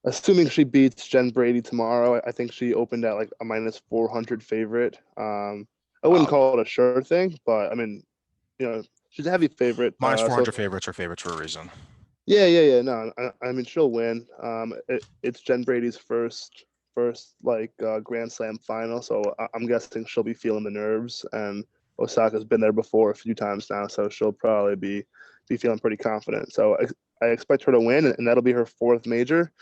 Assuming she beats Jen Brady tomorrow, I think she opened at like a -400 favorite. I wouldn't call it a sure thing, but I mean, she's a heavy favorite. -400 favorites are favorites for a reason. Yeah. No, I mean she'll win. It's Jen Brady's first Grand Slam final, so I'm guessing she'll be feeling the nerves. And Osaka's been there before a few times now, so she'll probably be feeling pretty confident. So I expect her to win, and that'll be her 4th major.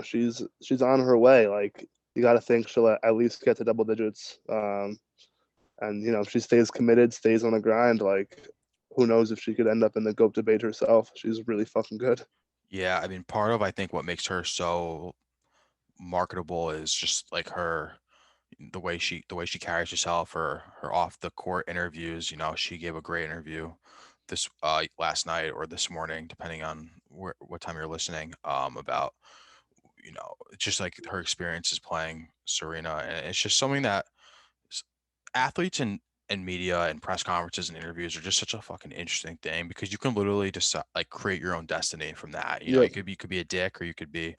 She's on her way. Like, you got to think she'll at least get to double digits. And if she stays committed, stays on the grind, like, who knows if she could end up in the GOAT debate herself. She's really fucking good. Yeah, I mean, part of I think what makes her so marketable is just like the way she carries herself, her off the court interviews. She gave a great interview this last night or this morning, depending on what time you're listening, about just like her experiences playing Serena. And it's just something that athletes and media and press conferences and interviews are just such a fucking interesting thing, because you can literally just like create your own destiny from that. You could be a dick, or you could be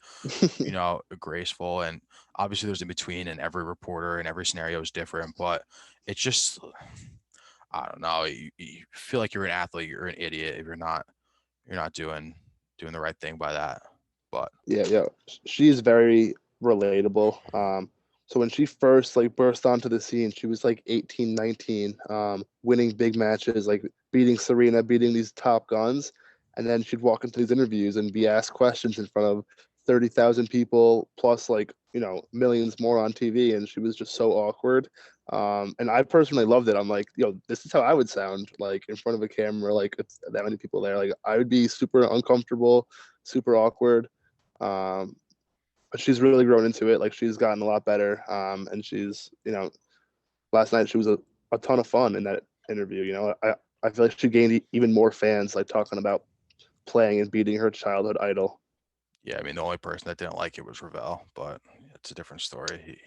graceful, and obviously there's in between, and every reporter and every scenario is different. But it's just, I don't know, you feel like you're an athlete, you're an idiot if you're not doing the right thing by that. But yeah, she's very relatable. So when she first burst onto the scene, she was 18, 19, winning big matches, beating Serena, beating these top guns. And then she'd walk into these interviews and be asked questions in front of 30,000 people, plus millions more on TV. And she was just so awkward. And I personally loved it. I'm like, this is how I would sound in front of a camera, it's that many people there. I would be super uncomfortable, super awkward. But she's really grown into it. She's gotten a lot better. And she's, last night she was a ton of fun in that interview. I feel like she gained even more fans, talking about playing and beating her childhood idol. Yeah, I mean, the only person that didn't like it was Ravel, but it's a different story.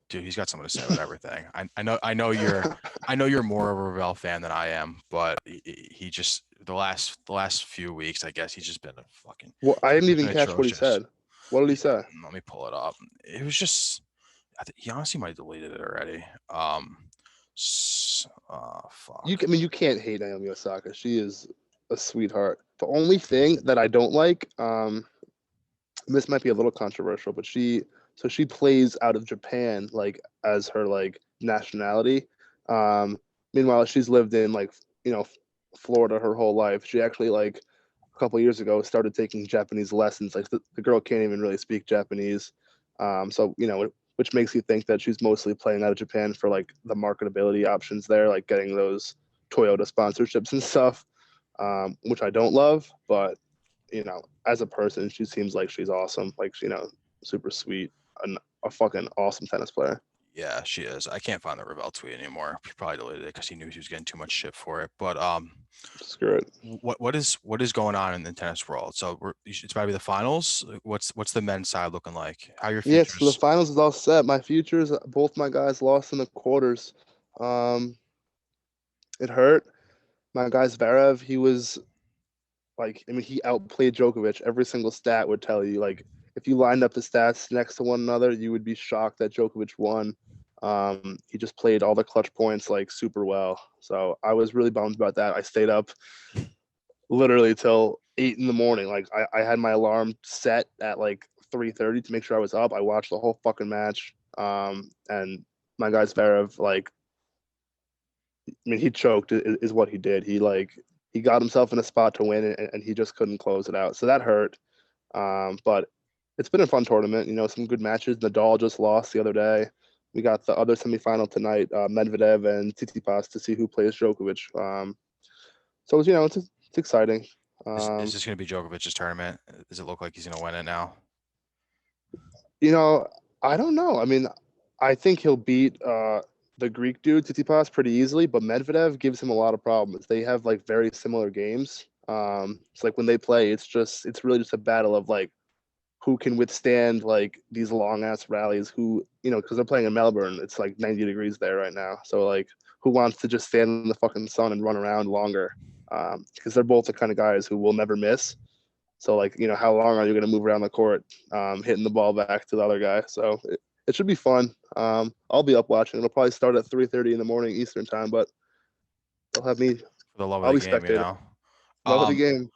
Dude, he's got something to say about everything. I know you're more of a Ravel fan than I am, but he just the last few weeks, I guess he's just been a fucking. Well, I didn't even catch what he said. What did he say? Let me pull it up. It was just, I think he honestly might have deleted it already. Fuck. You can't hate Naomi Osaka. She is a sweetheart. The only thing that I don't like, this might be a little controversial, but she plays out of Japan as her nationality. Meanwhile, she's lived in Florida her whole life. She actually a couple of years ago started taking Japanese lessons. The girl can't even really speak Japanese. Which makes you think that she's mostly playing out of Japan for the marketability options there, getting those Toyota sponsorships and stuff, which I don't love. But as a person, she seems like she's awesome. Super sweet and a fucking awesome tennis player. Yeah, she is. I can't find the Ravel tweet anymore. He probably deleted it because he knew he was getting too much shit for it. But Screw it. what is going on in the tennis world? So it's about to be the finals. What's the men's side looking like? How are your Yes, so the futures? finals is all set. My futures, both my guys lost in the quarters. Um, it hurt. My guy Zverev, he was like, I mean, he outplayed Djokovic. Every single stat would tell you, like, if you lined up the stats next to one another, you would be shocked that Djokovic won. He just played all the clutch points like super well. So I was really bummed about that. I stayed up literally till 8 in the morning. Like I had my alarm set at like 3:30 to make sure I was up. I watched the whole fucking match. And my guy Zverev, like, I mean, he choked is what he did. He got himself in a spot to win, and he just couldn't close it out. So that hurt. But it's been a fun tournament. You know, some good matches. Nadal just lost the other day. We got the other semifinal tonight, Medvedev and Tsitsipas, to see who plays Djokovic. So it's exciting. Is this going to be Djokovic's tournament? Does it look like he's going to win it now? You know, I don't know. I mean, I think he'll beat the Greek dude Tsitsipas pretty easily, but Medvedev gives him a lot of problems. They have like very similar games. It's like when they play, it's really just a battle of like who can withstand like these long ass rallies. Who, because they're playing in Melbourne, it's like 90 degrees there right now. So like, who wants to just stand in the fucking sun and run around longer? Because they're both the kind of guys who will never miss. So like, how long are you going to move around the court, hitting the ball back to the other guy? So it should be fun. I'll be up watching. It'll probably start at 3:30 in the morning Eastern time, but they'll have me. For the love I'll of be the game, spectating. Love of the game.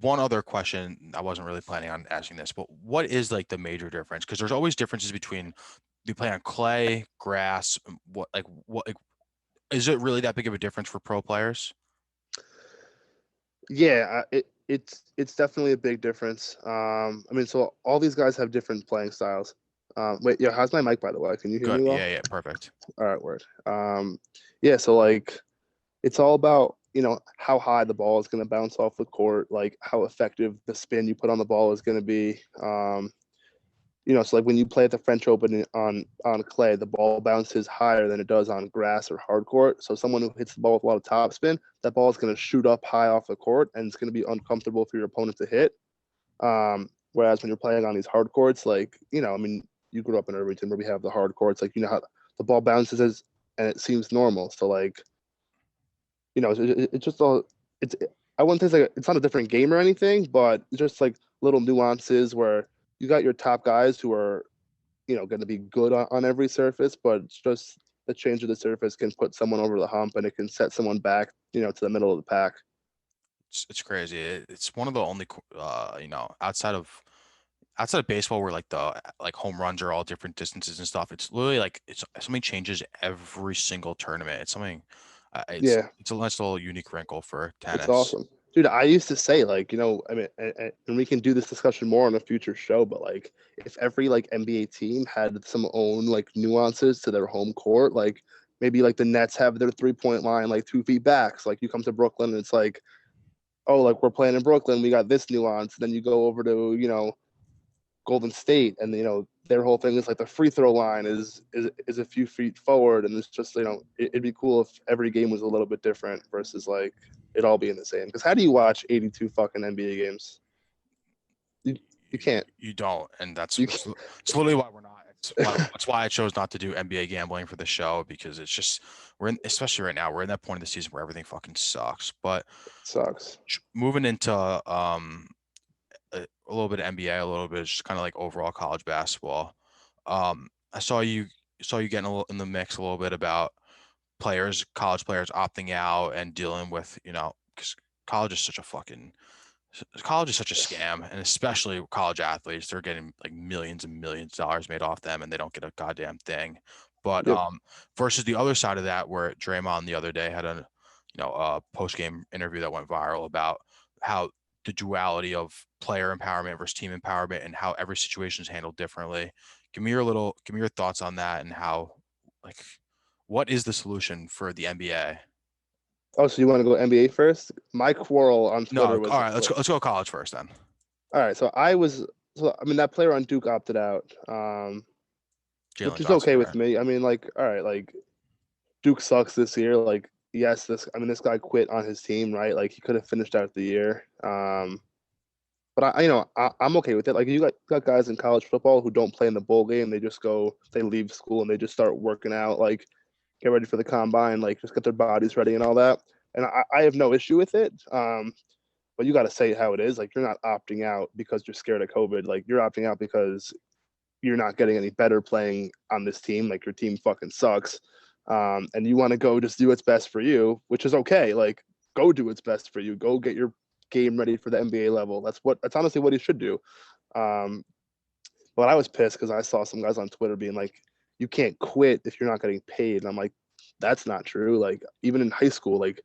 One other question, I wasn't really planning on asking this, but what is like the major difference? Because there's always differences between you play on clay, grass. What is it really that big of a difference for pro players? Yeah, it's definitely a big difference. I mean, so all these guys have different playing styles. Wait, yeah, how's my mic, by the way? Can you hear Good. me well? Yeah, perfect. All right, word. Yeah, so like it's all about, how high the ball is going to bounce off the court, like how effective the spin you put on the ball is going to be. So like when you play at the French Open on clay, the ball bounces higher than it does on grass or hard court. So someone who hits the ball with a lot of topspin, that ball is going to shoot up high off the court, and it's going to be uncomfortable for your opponent to hit. Whereas when you're playing on these hard courts, like, I mean, you grew up in Irvington where we have the hard courts, like, how the ball bounces and it seems normal. So like, it's just all, I wouldn't say it's not a different game or anything, but it's just like little nuances where you got your top guys who are, going to be good on every surface, but it's just the change of the surface can put someone over the hump, and it can set someone back, to the middle of the pack. It's crazy. It's one of the only outside of baseball where like the home runs are all different distances and stuff. It's literally like something changes every single tournament. It's something. It's a nice little unique wrinkle for tennis. It's awesome. Dude, I used to say, like, I mean, and we can do this discussion more on a future show, but like, if every like NBA team had some own like nuances to their home court, like maybe like the Nets have their 3-point line like 2 feet back. So like you come to Brooklyn and it's like, oh, like we're playing in Brooklyn, we got this nuance. Then you go over to Golden State, and their whole thing is like the free throw line is a few feet forward, and it's just it'd be cool if every game was a little bit different versus like it all being the same. Because how do you watch 82 fucking NBA games? You can't. You don't, and it's literally why we're not. That's why I chose not to do NBA gambling for the show, because it's just especially right now, we're in that point of the season where everything fucking sucks. But it sucks. Moving into a little bit of NBA, a little bit just kind of like overall college basketball. I saw you getting a little in the mix a little bit about college players opting out and dealing with, because college is such a scam, and especially college athletes, they're getting like millions and millions of dollars made off them, and they don't get a goddamn thing. But versus the other side of that, where Draymond the other day had a post-game interview that went viral about how the duality of player empowerment versus team empowerment and how every situation is handled differently. Give me your thoughts on that, and how, like, what is the solution for the NBA? Oh, so you want to go NBA first? My quarrel on Twitter was all right. Let's go college first then. All right. So I mean, that player on Duke opted out. Jalen which is Johnson, okay right? with me. I mean, like, all right, like Duke sucks this year. Like, yes, this guy quit on his team, right? Like, he could have finished out the year. But I'm okay with it. Like, you got guys in college football who don't play in the bowl game. They leave school and they just start working out, like get ready for the combine, like just get their bodies ready and all that. And I have no issue with it. But you got to say it how it is. Like, you're not opting out because you're scared of COVID. Like, you're opting out because you're not getting any better playing on this team. Like, your team fucking sucks. And you want to go just do what's best for you, which is okay. Like, go do what's best for you. Go get your game ready for the NBA level. That's honestly what he should do. But I was pissed because I saw some guys on Twitter being like, you can't quit if you're not getting paid. And I'm like, that's not true. Like, even in high school, like,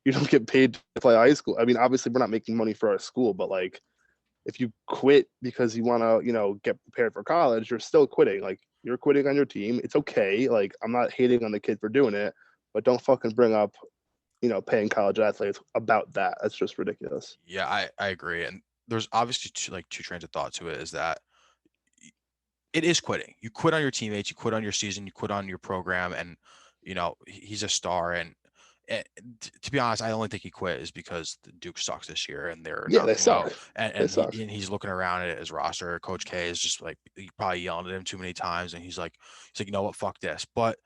you don't get paid to play high school. I mean, obviously we're not making money for our school, but like, if you quit because you want to, get prepared for college, you're still quitting. Like, you're quitting on your team. It's okay. Like, I'm not hating on the kid for doing it, but don't fucking bring up, paying college athletes about that. That's just ridiculous. Yeah, I agree. And there's obviously two trains of thought to it. Is that it is quitting. You quit on your teammates, you quit on your season, you quit on your program, and he's a star. And to be honest, I only think he quit is because the Duke sucks this year, and they're Yeah, not, they suck. and he's looking around at his roster. Coach K is just like, he probably yelling at him too many times, and he's like, you know what, fuck this. But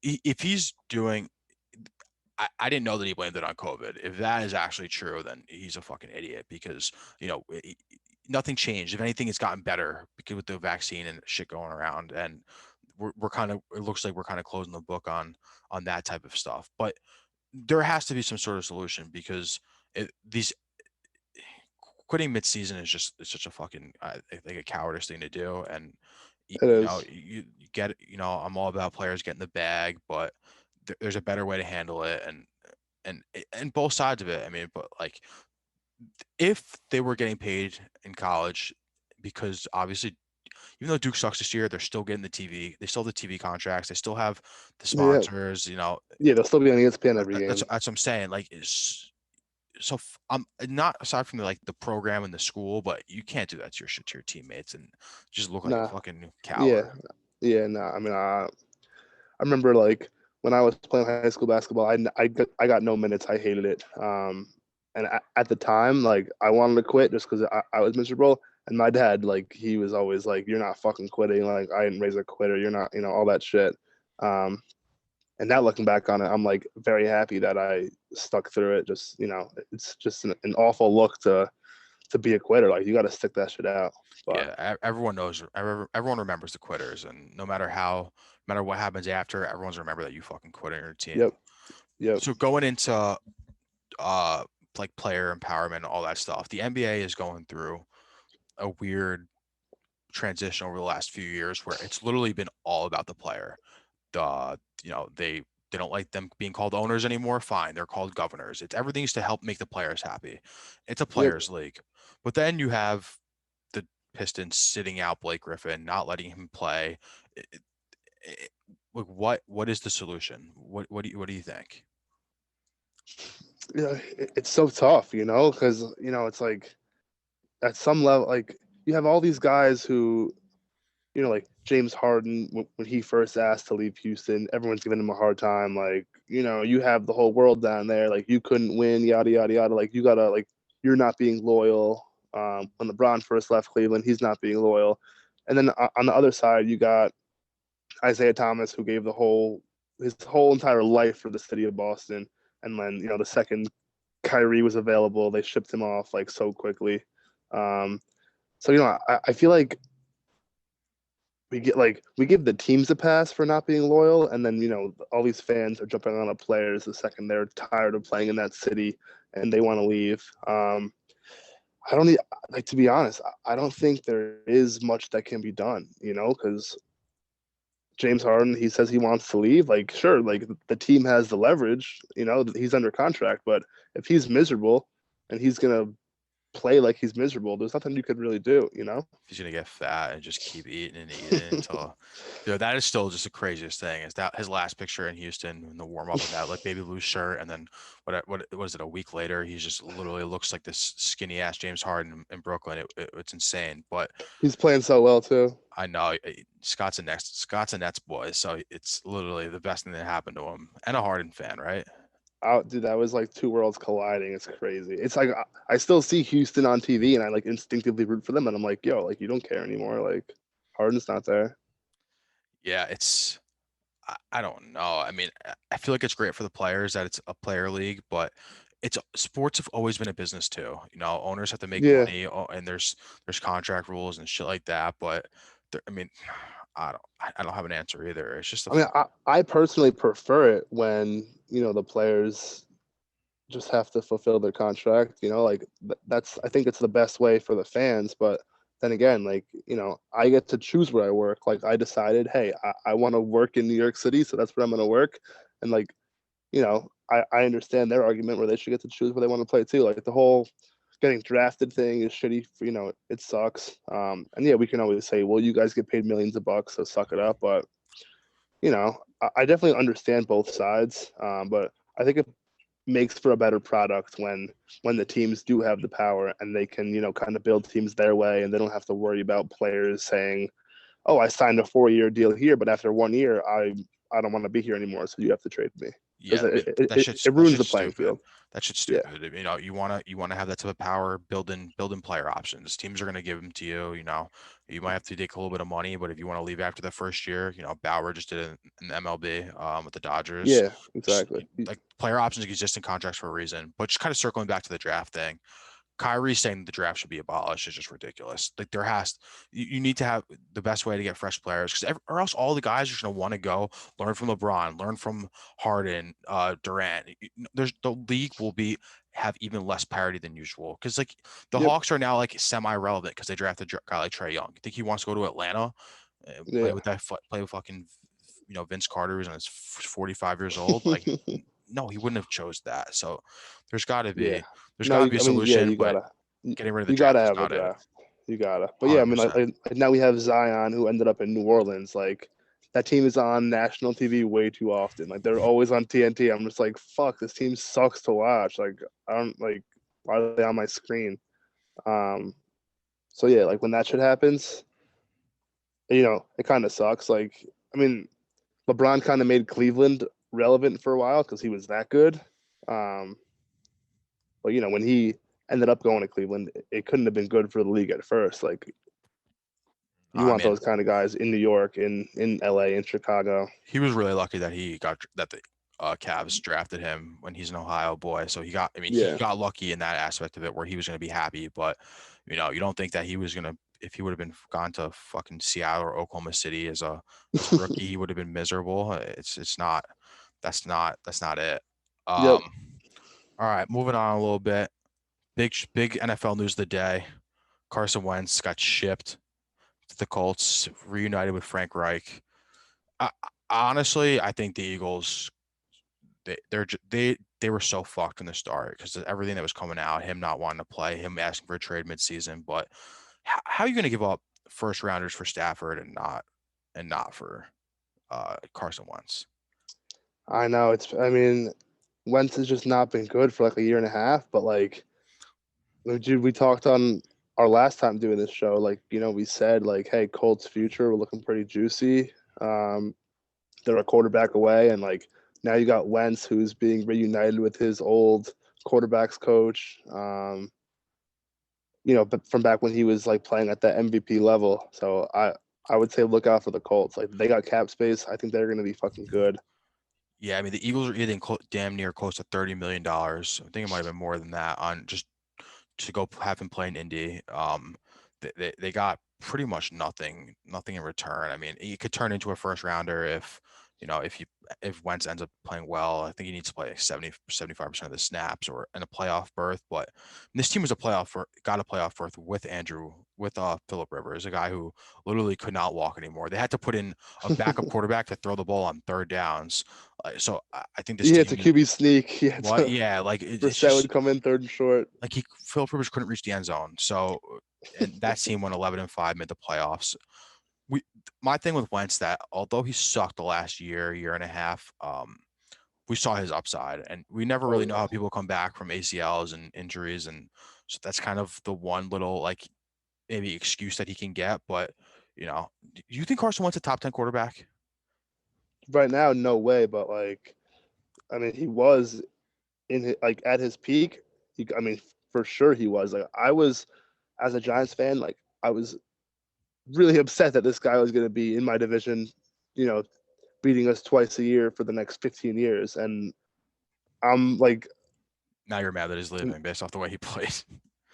if he's doing, I didn't know that he blamed it on COVID. If that is actually true, then he's a fucking idiot because nothing changed. If anything, it's gotten better because with the vaccine and shit going around, and we're kind of, it looks like we're kind of closing the book on that type of stuff. But there has to be some sort of solution because these quitting mid-season is just, it's such a fucking, I think, a cowardice thing to do. And It is. you get, I'm all about players getting the bag, but there's a better way to handle it, and both sides of it. I mean, but like, if they were getting paid in college, because obviously, even though Duke sucks this year, they're still getting the TV. They still have the TV contracts. They still have the sponsors. Yeah, they'll still be on ESPN every game. That's what I'm saying. Like, I'm not, aside from the program and the school, but you can't do that to your teammates and just look like a fucking coward. Yeah. No. I mean, I remember like when I was playing high school basketball, I got no minutes. I hated it. And at the time, like, I wanted to quit just because I was miserable. And my dad, like, he was always like, "You're not fucking quitting. Like, I didn't raise a quitter. You're not, all that shit." And now looking back on it, I'm like very happy that I stuck through it. Just, it's just an awful look to be a quitter. Like, you got to stick that shit out. But yeah, everyone knows. Everyone remembers the quitters, and no matter what happens after, everyone's remember that you fucking quit on your team. Yep. So going into like player empowerment, all that stuff, the NBA is going through a weird transition over the last few years where it's literally been all about the player. They don't like them being called owners anymore. Fine, they're called governors. It's everything's to help make the players happy. It's a players' league. But then you have the Pistons sitting out Blake Griffin, not letting him play. What is the solution? What do you think? Yeah, it's so tough, because it's like at some level, like, you have all these guys who, like James Harden, when he first asked to leave Houston, everyone's giving him a hard time. Like, you have the whole world down there. Like, you couldn't win, yada, yada, yada. Like, you gotta, like, you're not being loyal. When LeBron first left Cleveland, he's not being loyal. And then on the other side, you got Isaiah Thomas, who gave his whole entire life for the city of Boston. And then, the second Kyrie was available, they shipped him off like so quickly. So, I feel like we give the teams a pass for not being loyal, and then all these fans are jumping on the players the second they're tired of playing in that city and they want to leave. I don't need, like, to be honest, I don't think there is much that can be done, because James Harden, he says he wants to leave. Like, sure, like, the team has the leverage, he's under contract, but if he's miserable and he's gonna play like he's miserable, there's nothing you could really do. He's gonna get fat and just keep eating and eating until that is still just the craziest thing. Is that his last picture in Houston in the warm up with that like baby blue shirt, and then what was it, a week later he just literally looks like this skinny ass James Harden in Brooklyn. It's insane, but he's playing so well too. I know Scott's a Nets boy, so it's literally the best thing that happened to him, and a Harden fan, right? Dude, that was like two worlds colliding. It's crazy. It's like I still see Houston on TV, and I like instinctively root for them, and I'm like, yo, like you don't care anymore. Like Harden's not there. Yeah, it's I don't know. I mean, I feel like it's great for the players that it's a player league, but it's sports have always been a business too. You know, owners have to make Yeah. money, and there's contract rules and shit like that. But I mean, I don't have an answer either. It's just I mean, I personally prefer it when the players just have to fulfill their contract. Like that's I think it's the best way for the fans. But then again, like I get to choose where I work. Like I decided, hey, I want to work in New York City, so that's where I'm going to work. And like I understand their argument where they should get to choose where they want to play too. Like the whole getting drafted thing is shitty. It sucks. And yeah, we can always say, well, you guys get paid millions of bucks, so suck it up. But I definitely understand both sides. But I think it makes for a better product when the teams do have the power and they can kind of build teams their way, and they don't have to worry about players saying, oh, I signed a 4-year deal here, but after 1 year I don't want to be here anymore, so you have to trade me. Yeah, I mean, It ruins the playing field. That shit's Yeah. stupid. You wanna have that type of power, building player options. Teams are gonna give them to you. You might have to take a little bit of money, but if you want to leave after the first year, Bauer just did it in the MLB with the Dodgers. Yeah, exactly. Like player options exist in contracts for a reason. But just kind of circling back to the draft thing, Kyrie saying the draft should be abolished is just ridiculous. Like you need to have the best way to get fresh players, or else all the guys are going to want to go learn from LeBron, learn from Harden, Durant. The league will have even less parity than usual, because like the Hawks are now like semi-relevant because they drafted a guy like Trae Young. You think he wants to go to Atlanta, play with fucking Vince Carter, who's on his 45 years old? Like no, he wouldn't have chose that. So there's got to be a solution. Getting rid of the draft gotta is have not a draft. it. You gotta. But yeah, I mean, like now we have Zion, who ended up in New Orleans. Like that team is on national TV way too often. Like they're always on TNT. I'm just like, fuck, this team sucks to watch. Like I don't like why are they on my screen? So yeah, like when that shit happens, it kind of sucks. Like I mean, LeBron kind of made Cleveland relevant for a while because he was that good. But when he ended up going to Cleveland, it couldn't have been good for the league at first. Like you want those kind of guys in New York, in LA, in Chicago. He was really lucky that the Cavs drafted him when he's an Ohio boy. So he got lucky in that aspect of it where he was going to be happy. But you don't think that he was going to, if he would have been gone to fucking Seattle or Oklahoma City as a rookie, he would have been miserable. It's not. That's not it. All right, moving on a little bit. Big NFL news of the day. Carson Wentz got shipped to the Colts, reunited with Frank Reich. Honestly, I think the Eagles, they were so fucked in the start because of everything that was coming out, him not wanting to play, him asking for a trade midseason. But how are you going to give up first rounders for Stafford and not for Carson Wentz? I know Wentz has just not been good for like a year and a half, but like, dude, we talked on our last time doing this show, like, we said like, hey, Colts future, we're looking pretty juicy. They're a quarterback away, and like now you got Wentz, who's being reunited with his old quarterbacks coach. But from back when he was like playing at the MVP level. So I would say look out for the Colts. Like they got cap space. I think they're going to be fucking good. Yeah, I mean the Eagles are eating damn near close to $30 million. I think it might have been more than that on just to go have him play in Indy. They got pretty much nothing in return. I mean, he could turn into a first rounder if Wentz ends up playing well. I think he needs to play like 75% of the snaps or in a playoff berth. But this team was got a playoff berth with Phillip Rivers, a guy who literally could not walk anymore. They had to put in a backup quarterback to throw the ball on third downs. So I think this team, it's a QB sneak. Brissett would come in third and short. Like Phillip Rivers couldn't reach the end zone. So and that team went 11-5, made the playoffs. My thing with Wentz, that although he sucked the last year and a half, we saw his upside, and we never really know how people come back from ACLs and injuries, and so that's kind of the one little like maybe excuse that he can get. But Do you think Carson Wentz a top 10 quarterback? Right now, no way. But like, I mean, he was like at his peak. I mean, for sure he was. Like, I was, as a Giants fan, like I was really upset that this guy was going to be in my division, beating us twice a year for the next 15 years. And I'm like, Now you're mad that he's leaving based off the way he played.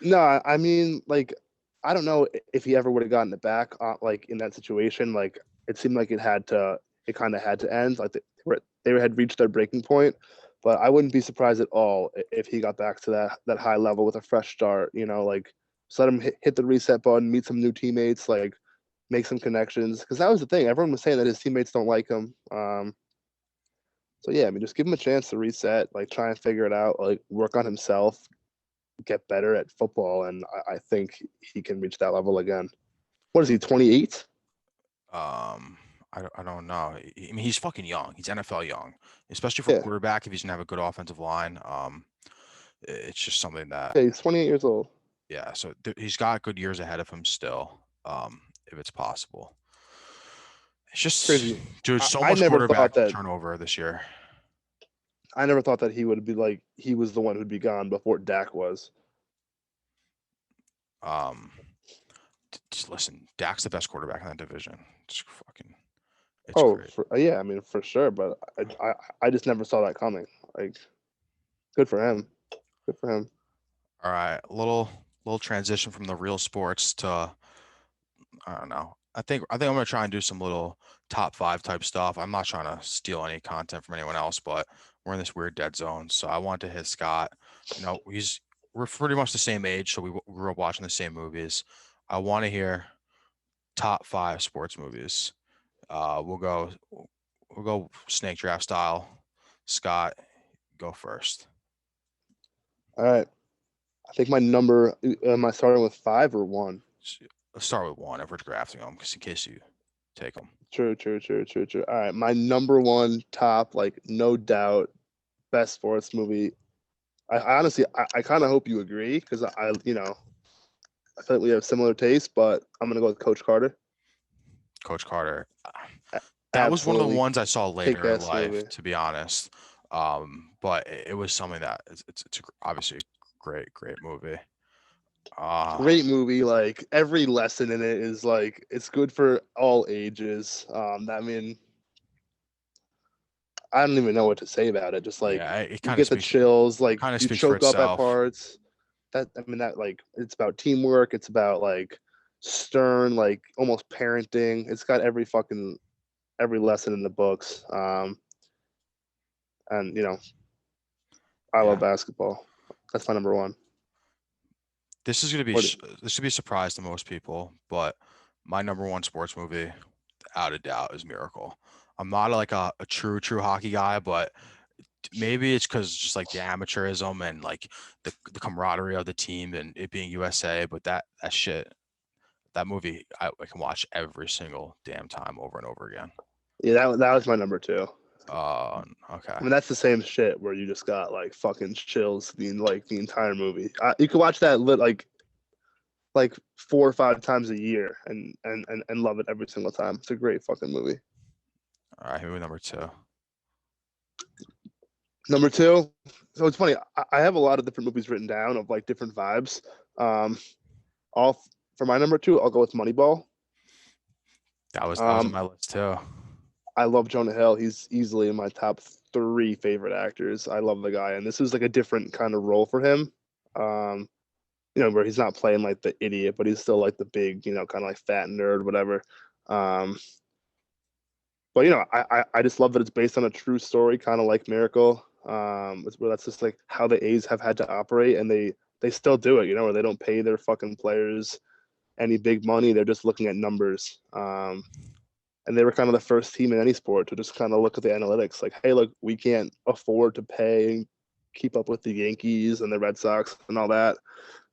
no, I mean, like, I don't know if he ever would have gotten it back, like in that situation. Like, it seemed like it kind of had to end. Like they had reached their breaking point, but I wouldn't be surprised at all if he got back to that high level with a fresh start. Like, just let him hit the reset button, meet some new teammates, like make some connections. Because that was the thing. Everyone was saying that his teammates don't like him. So yeah, I mean, just give him a chance to reset, like try and figure it out, like work on himself, get better at football, and I think he can reach that level again. What is he, 28? I don't know. I mean, he's fucking young. He's NFL young, especially for Yeah. quarterback. If he's gonna have a good offensive line, it's just something that Yeah, he's 28 years old. yeah. So he's got good years ahead of him still. If it's possible, it's just Crazy. dude. So I much never quarterback thought that- turnover this year. I never thought that he would be like he was the one who'd be gone before Dak was. Just listen, Dak's the best quarterback in that division. It's fucking. It's Oh, great. yeah, I mean for sure, but I just never saw that coming. Like, good for him. Good for him. All right, little transition from the real sports to I don't know. I think I'm gonna try and do some little top 5 type stuff. I'm not trying to steal any content from anyone else, but we're in this weird dead zone. So I want to hit Scott. We're pretty much the same age, so we grew up watching the same movies. I want to hear top 5 sports movies. We'll go snake draft style. Scott, go first. All right. I think my number. Am I starting with 5 or 1? Let's start with 1 if we're drafting them, just in case you take them. True. All right, my number 1 top, like no doubt, best sports movie. I honestly, I kind of hope you agree because I feel like we have similar tastes, but I'm gonna go with Coach Carter. Coach Carter. That was one of the Absolutely ones I saw later in kick-ass life, movie. to be honest. But it was something that it's obviously a great movie. Great movie. Like every lesson in it is like it's good for all ages. I mean, I don't even know what to say about it. Just like Yeah, it you kind get of the speaks. chills. Like Kind of you speaks for choke up at itself. parts. That like it's about teamwork. It's about like stern, like almost parenting. It's got every lesson in the books. And I love basketball. That's my number 1. This is gonna be a surprise to most people, but my number 1 sports movie, without a doubt, is Miracle. I'm not like a true hockey guy, but maybe it's because just like the amateurism and like the camaraderie of the team and it being USA. But that movie I can watch every single damn time over and over again. Yeah, that was my number 2. Okay. I mean, that's the same shit where you just got like fucking chills the entire movie. You could watch that like 4 or 5 times a year and love it every single time. It's a great fucking movie. All right, here we number 2. Number 2. So it's funny. I have a lot of different movies written down of like different vibes. For my number 2, I'll go with Moneyball. That was on my list too. I love Jonah Hill. He's easily in my top 3 favorite actors. I love the guy, and this is like a different kind of role for him. Where he's not playing like the idiot, but he's still like the big, kind of like fat nerd, whatever. But I just love that it's based on a true story, kind of like Miracle. That's just like how the A's have had to operate, and they still do it. Where they don't pay their fucking players any big money. They're just looking at numbers. And they were kind of the first team in any sport to just kind of look at the analytics, like, hey, look, we can't afford to pay and keep up with the Yankees and the Red Sox and all that.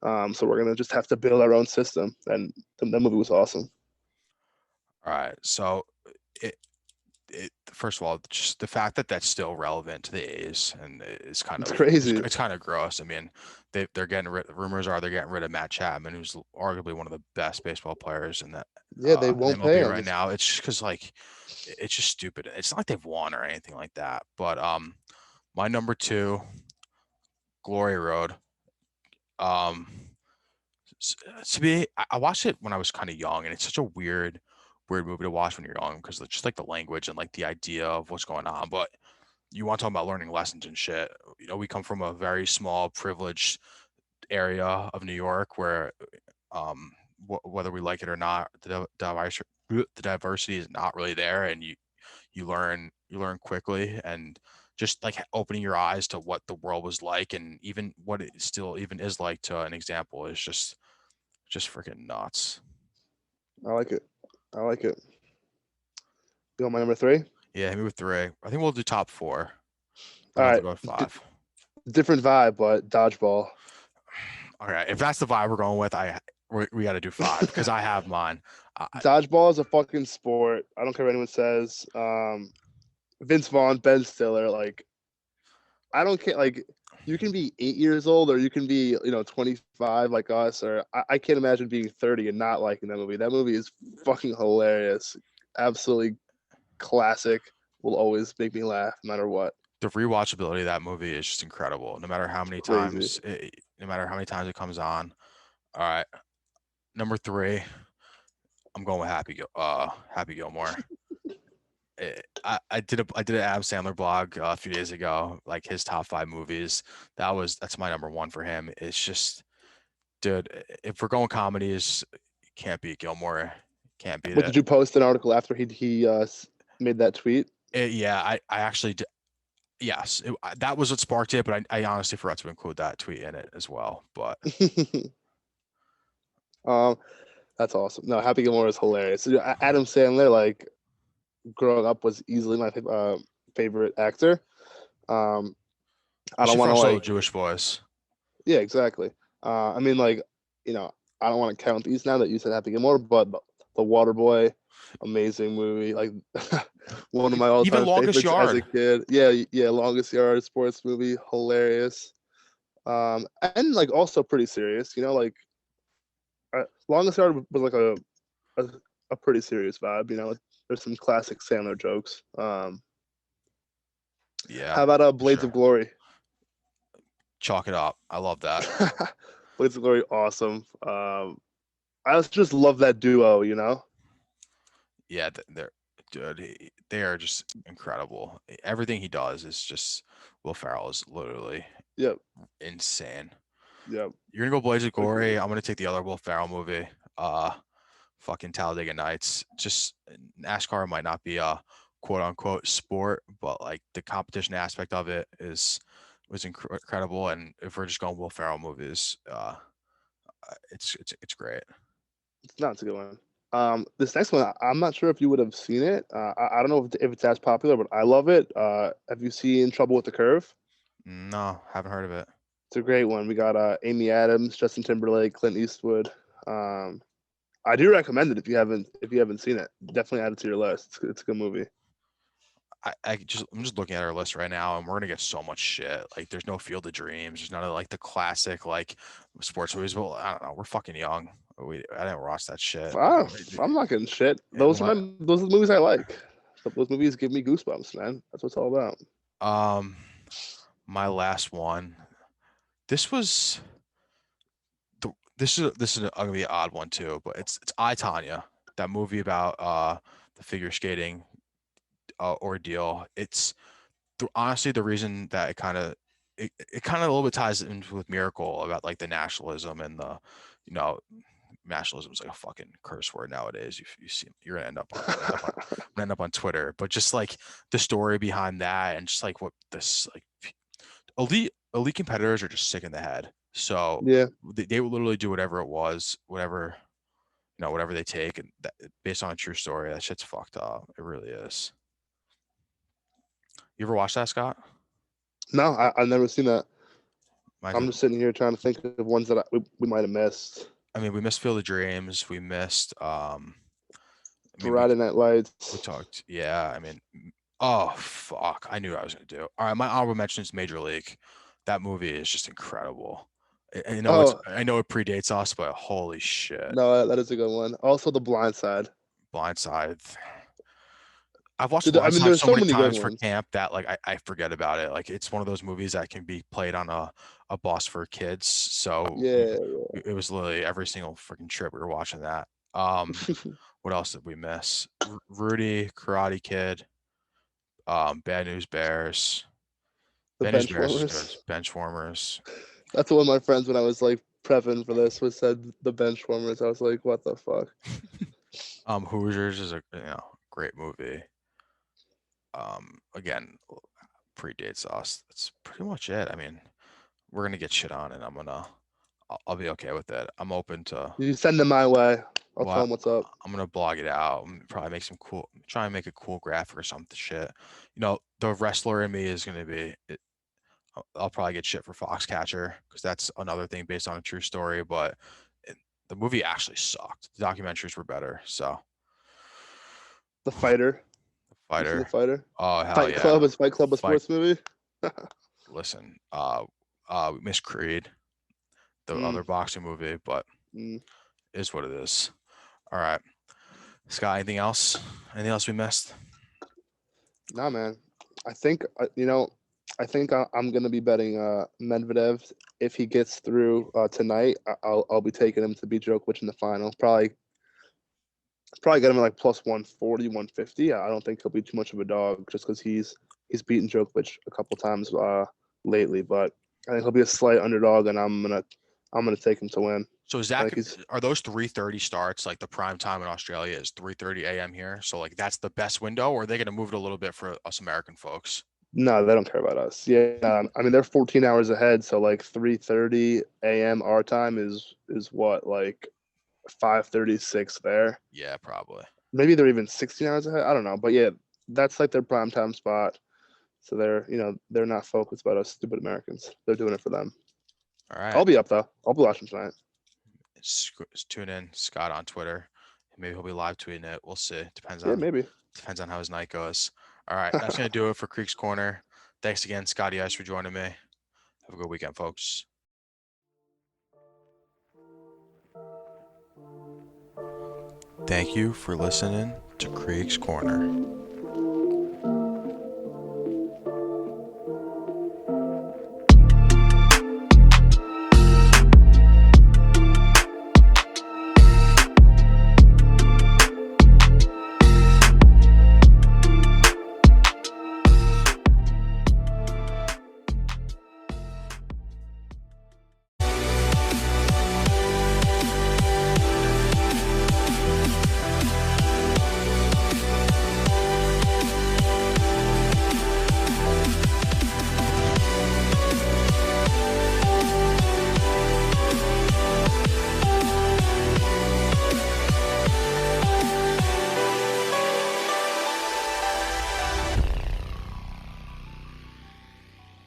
So we're gonna just have to build our own system. And that movie was awesome. All right, so first of all, just the fact that that's still relevant to the A's and it's kind of crazy. It's kind of gross. I mean, they're getting rid. Rumors are they're getting rid of Matt Chapman, who's arguably one of the best baseball players in Yeah, they in the won't pay MLB him. right now. It's just because like it's just stupid. It's not like they've won or anything like that. But my number two, Glory Road. Um, to me, I watched it when I was kind of young, and it's such a weird movie to watch when you're young because it's just like the language and like the idea of what's going on. But you want to talk about learning lessons and shit. You know, we come from a very small, privileged area of New York where, whether we like it or not, the diversity is not really there, and you learn quickly, and just like opening your eyes to what the world was like, and even what it still even is like to an example is just freaking nuts. I like it. I like it. You want my number three? Yeah, hit me with three. I think we'll do top four. I All don't have to right. go with five. Different vibe, but dodgeball. All right, if that's the vibe we're going with, we got to do five because I have mine. Dodgeball is a fucking sport. I don't care what anyone says. Vince Vaughn, Ben Stiller, like I don't care. Like you can be 8 years old or you can be 25 like us, or I can't imagine being 30 and not liking that movie. That movie is fucking hilarious. Absolutely classic. Will always make me laugh no matter what. The rewatchability of that movie is just incredible. No matter how many Crazy. times it comes on. All right, number three, I'm going with Happy Gilmore. I did an Adam Sandler blog a few days ago, like his top 5 movies. That's my number one for him. It's just, dude, if we're going comedies, can't beat Gilmore. Can't beat But it. did you post an article after he made that tweet? Yeah, I actually did. Yes, that was what sparked it, but I honestly forgot to include that tweet in it as well. But That's awesome. No, Happy Gilmore is hilarious. Adam Sandler, like growing up, was easily my favorite actor. I don't want to little like, Jewish boys. yeah, exactly. I mean, like, I don't want to count these now that you said Happy Gilmore, but The Waterboy, amazing movie. Like one of my all-time Longest favorites as a Yard. kid. Yeah, Longest Yard, sports movie, hilarious. And like also pretty serious. Like Longest Yard was like a pretty serious vibe. There's some classic Sandler jokes. Yeah. How about Blades sure. of Glory? Chalk it up. I love that. Blades of Glory, awesome. I just love that duo. Yeah, they are just incredible. Everything he does is just Will Ferrell is literally Yep. insane. Yep. You're gonna go Blades of Glory. I'm gonna take the other Will Ferrell movie. Fucking Talladega Nights. Just NASCAR might not be a quote unquote sport, but like the competition aspect of it was incredible. And if we're just going Will Ferrell movies, it's great. It's a good one. This next one, I'm not sure if you would have seen it. I don't know if it's as popular, but I love it. Have you seen Trouble with the Curve? No, haven't heard of it. It's a great one. We got Amy Adams, Justin Timberlake, Clint Eastwood. I do recommend it if you haven't seen it. Definitely add it to your list. It's a good movie. I'm just looking at our list right now, and we're gonna get so much shit. Like, there's no Field of Dreams. There's none of like the classic like sports movies. Well, I don't know. We're fucking young. I didn't watch that shit. I'm not getting shit. Those are the movies I like. Those movies give me goosebumps, man. That's what it's all about. My last one. This is gonna be an odd one too, but it's I, Tonya, that movie about the figure skating ordeal. It's honestly the reason that it kind of a little bit ties in with Miracle about like the nationalism and the nationalism is like a fucking curse word nowadays. You see, you're gonna end up on Twitter, but just like the story behind that and just like what this like elite competitors are just sick in the head. So yeah, they would literally do whatever they take, and based on a true story. That shit's fucked up. It really is. You ever watch that, Scott? No, I've never seen that. I'm just just sitting here trying to think of ones that we might have missed. I mean, we missed Field of Dreams. We missed Friday Night Lights. We talked. Yeah, I mean, oh fuck! I knew what I was gonna do. All right, my honorable mention is Major League. That movie is just incredible. Oh I know it predates us, but holy shit. no, that is a good one. Also, The Blind Side. Blindside. I've watched Dude, I mean, Blindside there's so so many many good times for ones. camp that like I forget about it. Like it's one of those movies that can be played on a bus for kids. So Yeah, it was literally every single freaking trip we were watching that. What else did we miss? Rudy, Karate Kid, Bad News Bears. The Bad News Bears is good. Benchwarmers. Benchwarmers. That's one of my friends when I was like prepping for this was said The Benchwarmers. I was like, what the fuck? Hoosiers is a great movie. Again, predates us. That's pretty much it. I mean, we're gonna get shit on, and I'll be okay with it. I'm open to You send them my way. I'll tell well, them what's up. I'm gonna blog it out. Probably make some cool, try and make a cool graphic or something shit. The wrestler in me is gonna be. I'll probably get shit for Foxcatcher because that's another thing based on a true story. But the movie actually sucked. The documentaries were better. So The Fighter. You seen The Fighter. Fighter? Oh hell Fight yeah. Club is Fight Club a Fight. sports movie? Listen, Miss Creed, the Mm, other boxing movie, but mm. is what it is. All right, Scott. Anything else? Anything else we missed? Nah, man. I think I think I'm gonna be betting Medvedev if he gets through tonight. I'll be taking him to beat Djokovic in the final. Probably get him at like plus 140, 150. I don't think he'll be too much of a dog just because he's beaten Djokovic a couple times lately. But I think he'll be a slight underdog, and I'm gonna take him to win. So is I that think he's are those 3:30 starts like the prime time in Australia is 3:30 a.m. here? So like that's the best window, or are they gonna move it a little bit for us American folks? no, they don't care about us. Yeah, I mean they're 14 hours ahead, so like 3:30 a.m. our time is what like 5:36 there. Yeah, probably. Maybe they're even 16 hours ahead. I don't know, but yeah, that's like their prime time spot. So they're not focused about us stupid Americans. They're doing it for them. All right. I'll be up though. I'll be watching tonight. Tune in, Scott on Twitter. Maybe he'll be live tweeting it. We'll see. Yeah, maybe. Depends on how his night goes. All right, that's gonna do it for Kriegs Korner. Thanks again, Scotty Ice, for joining me. Have a good weekend, folks. Thank you for listening to Kriegs Korner.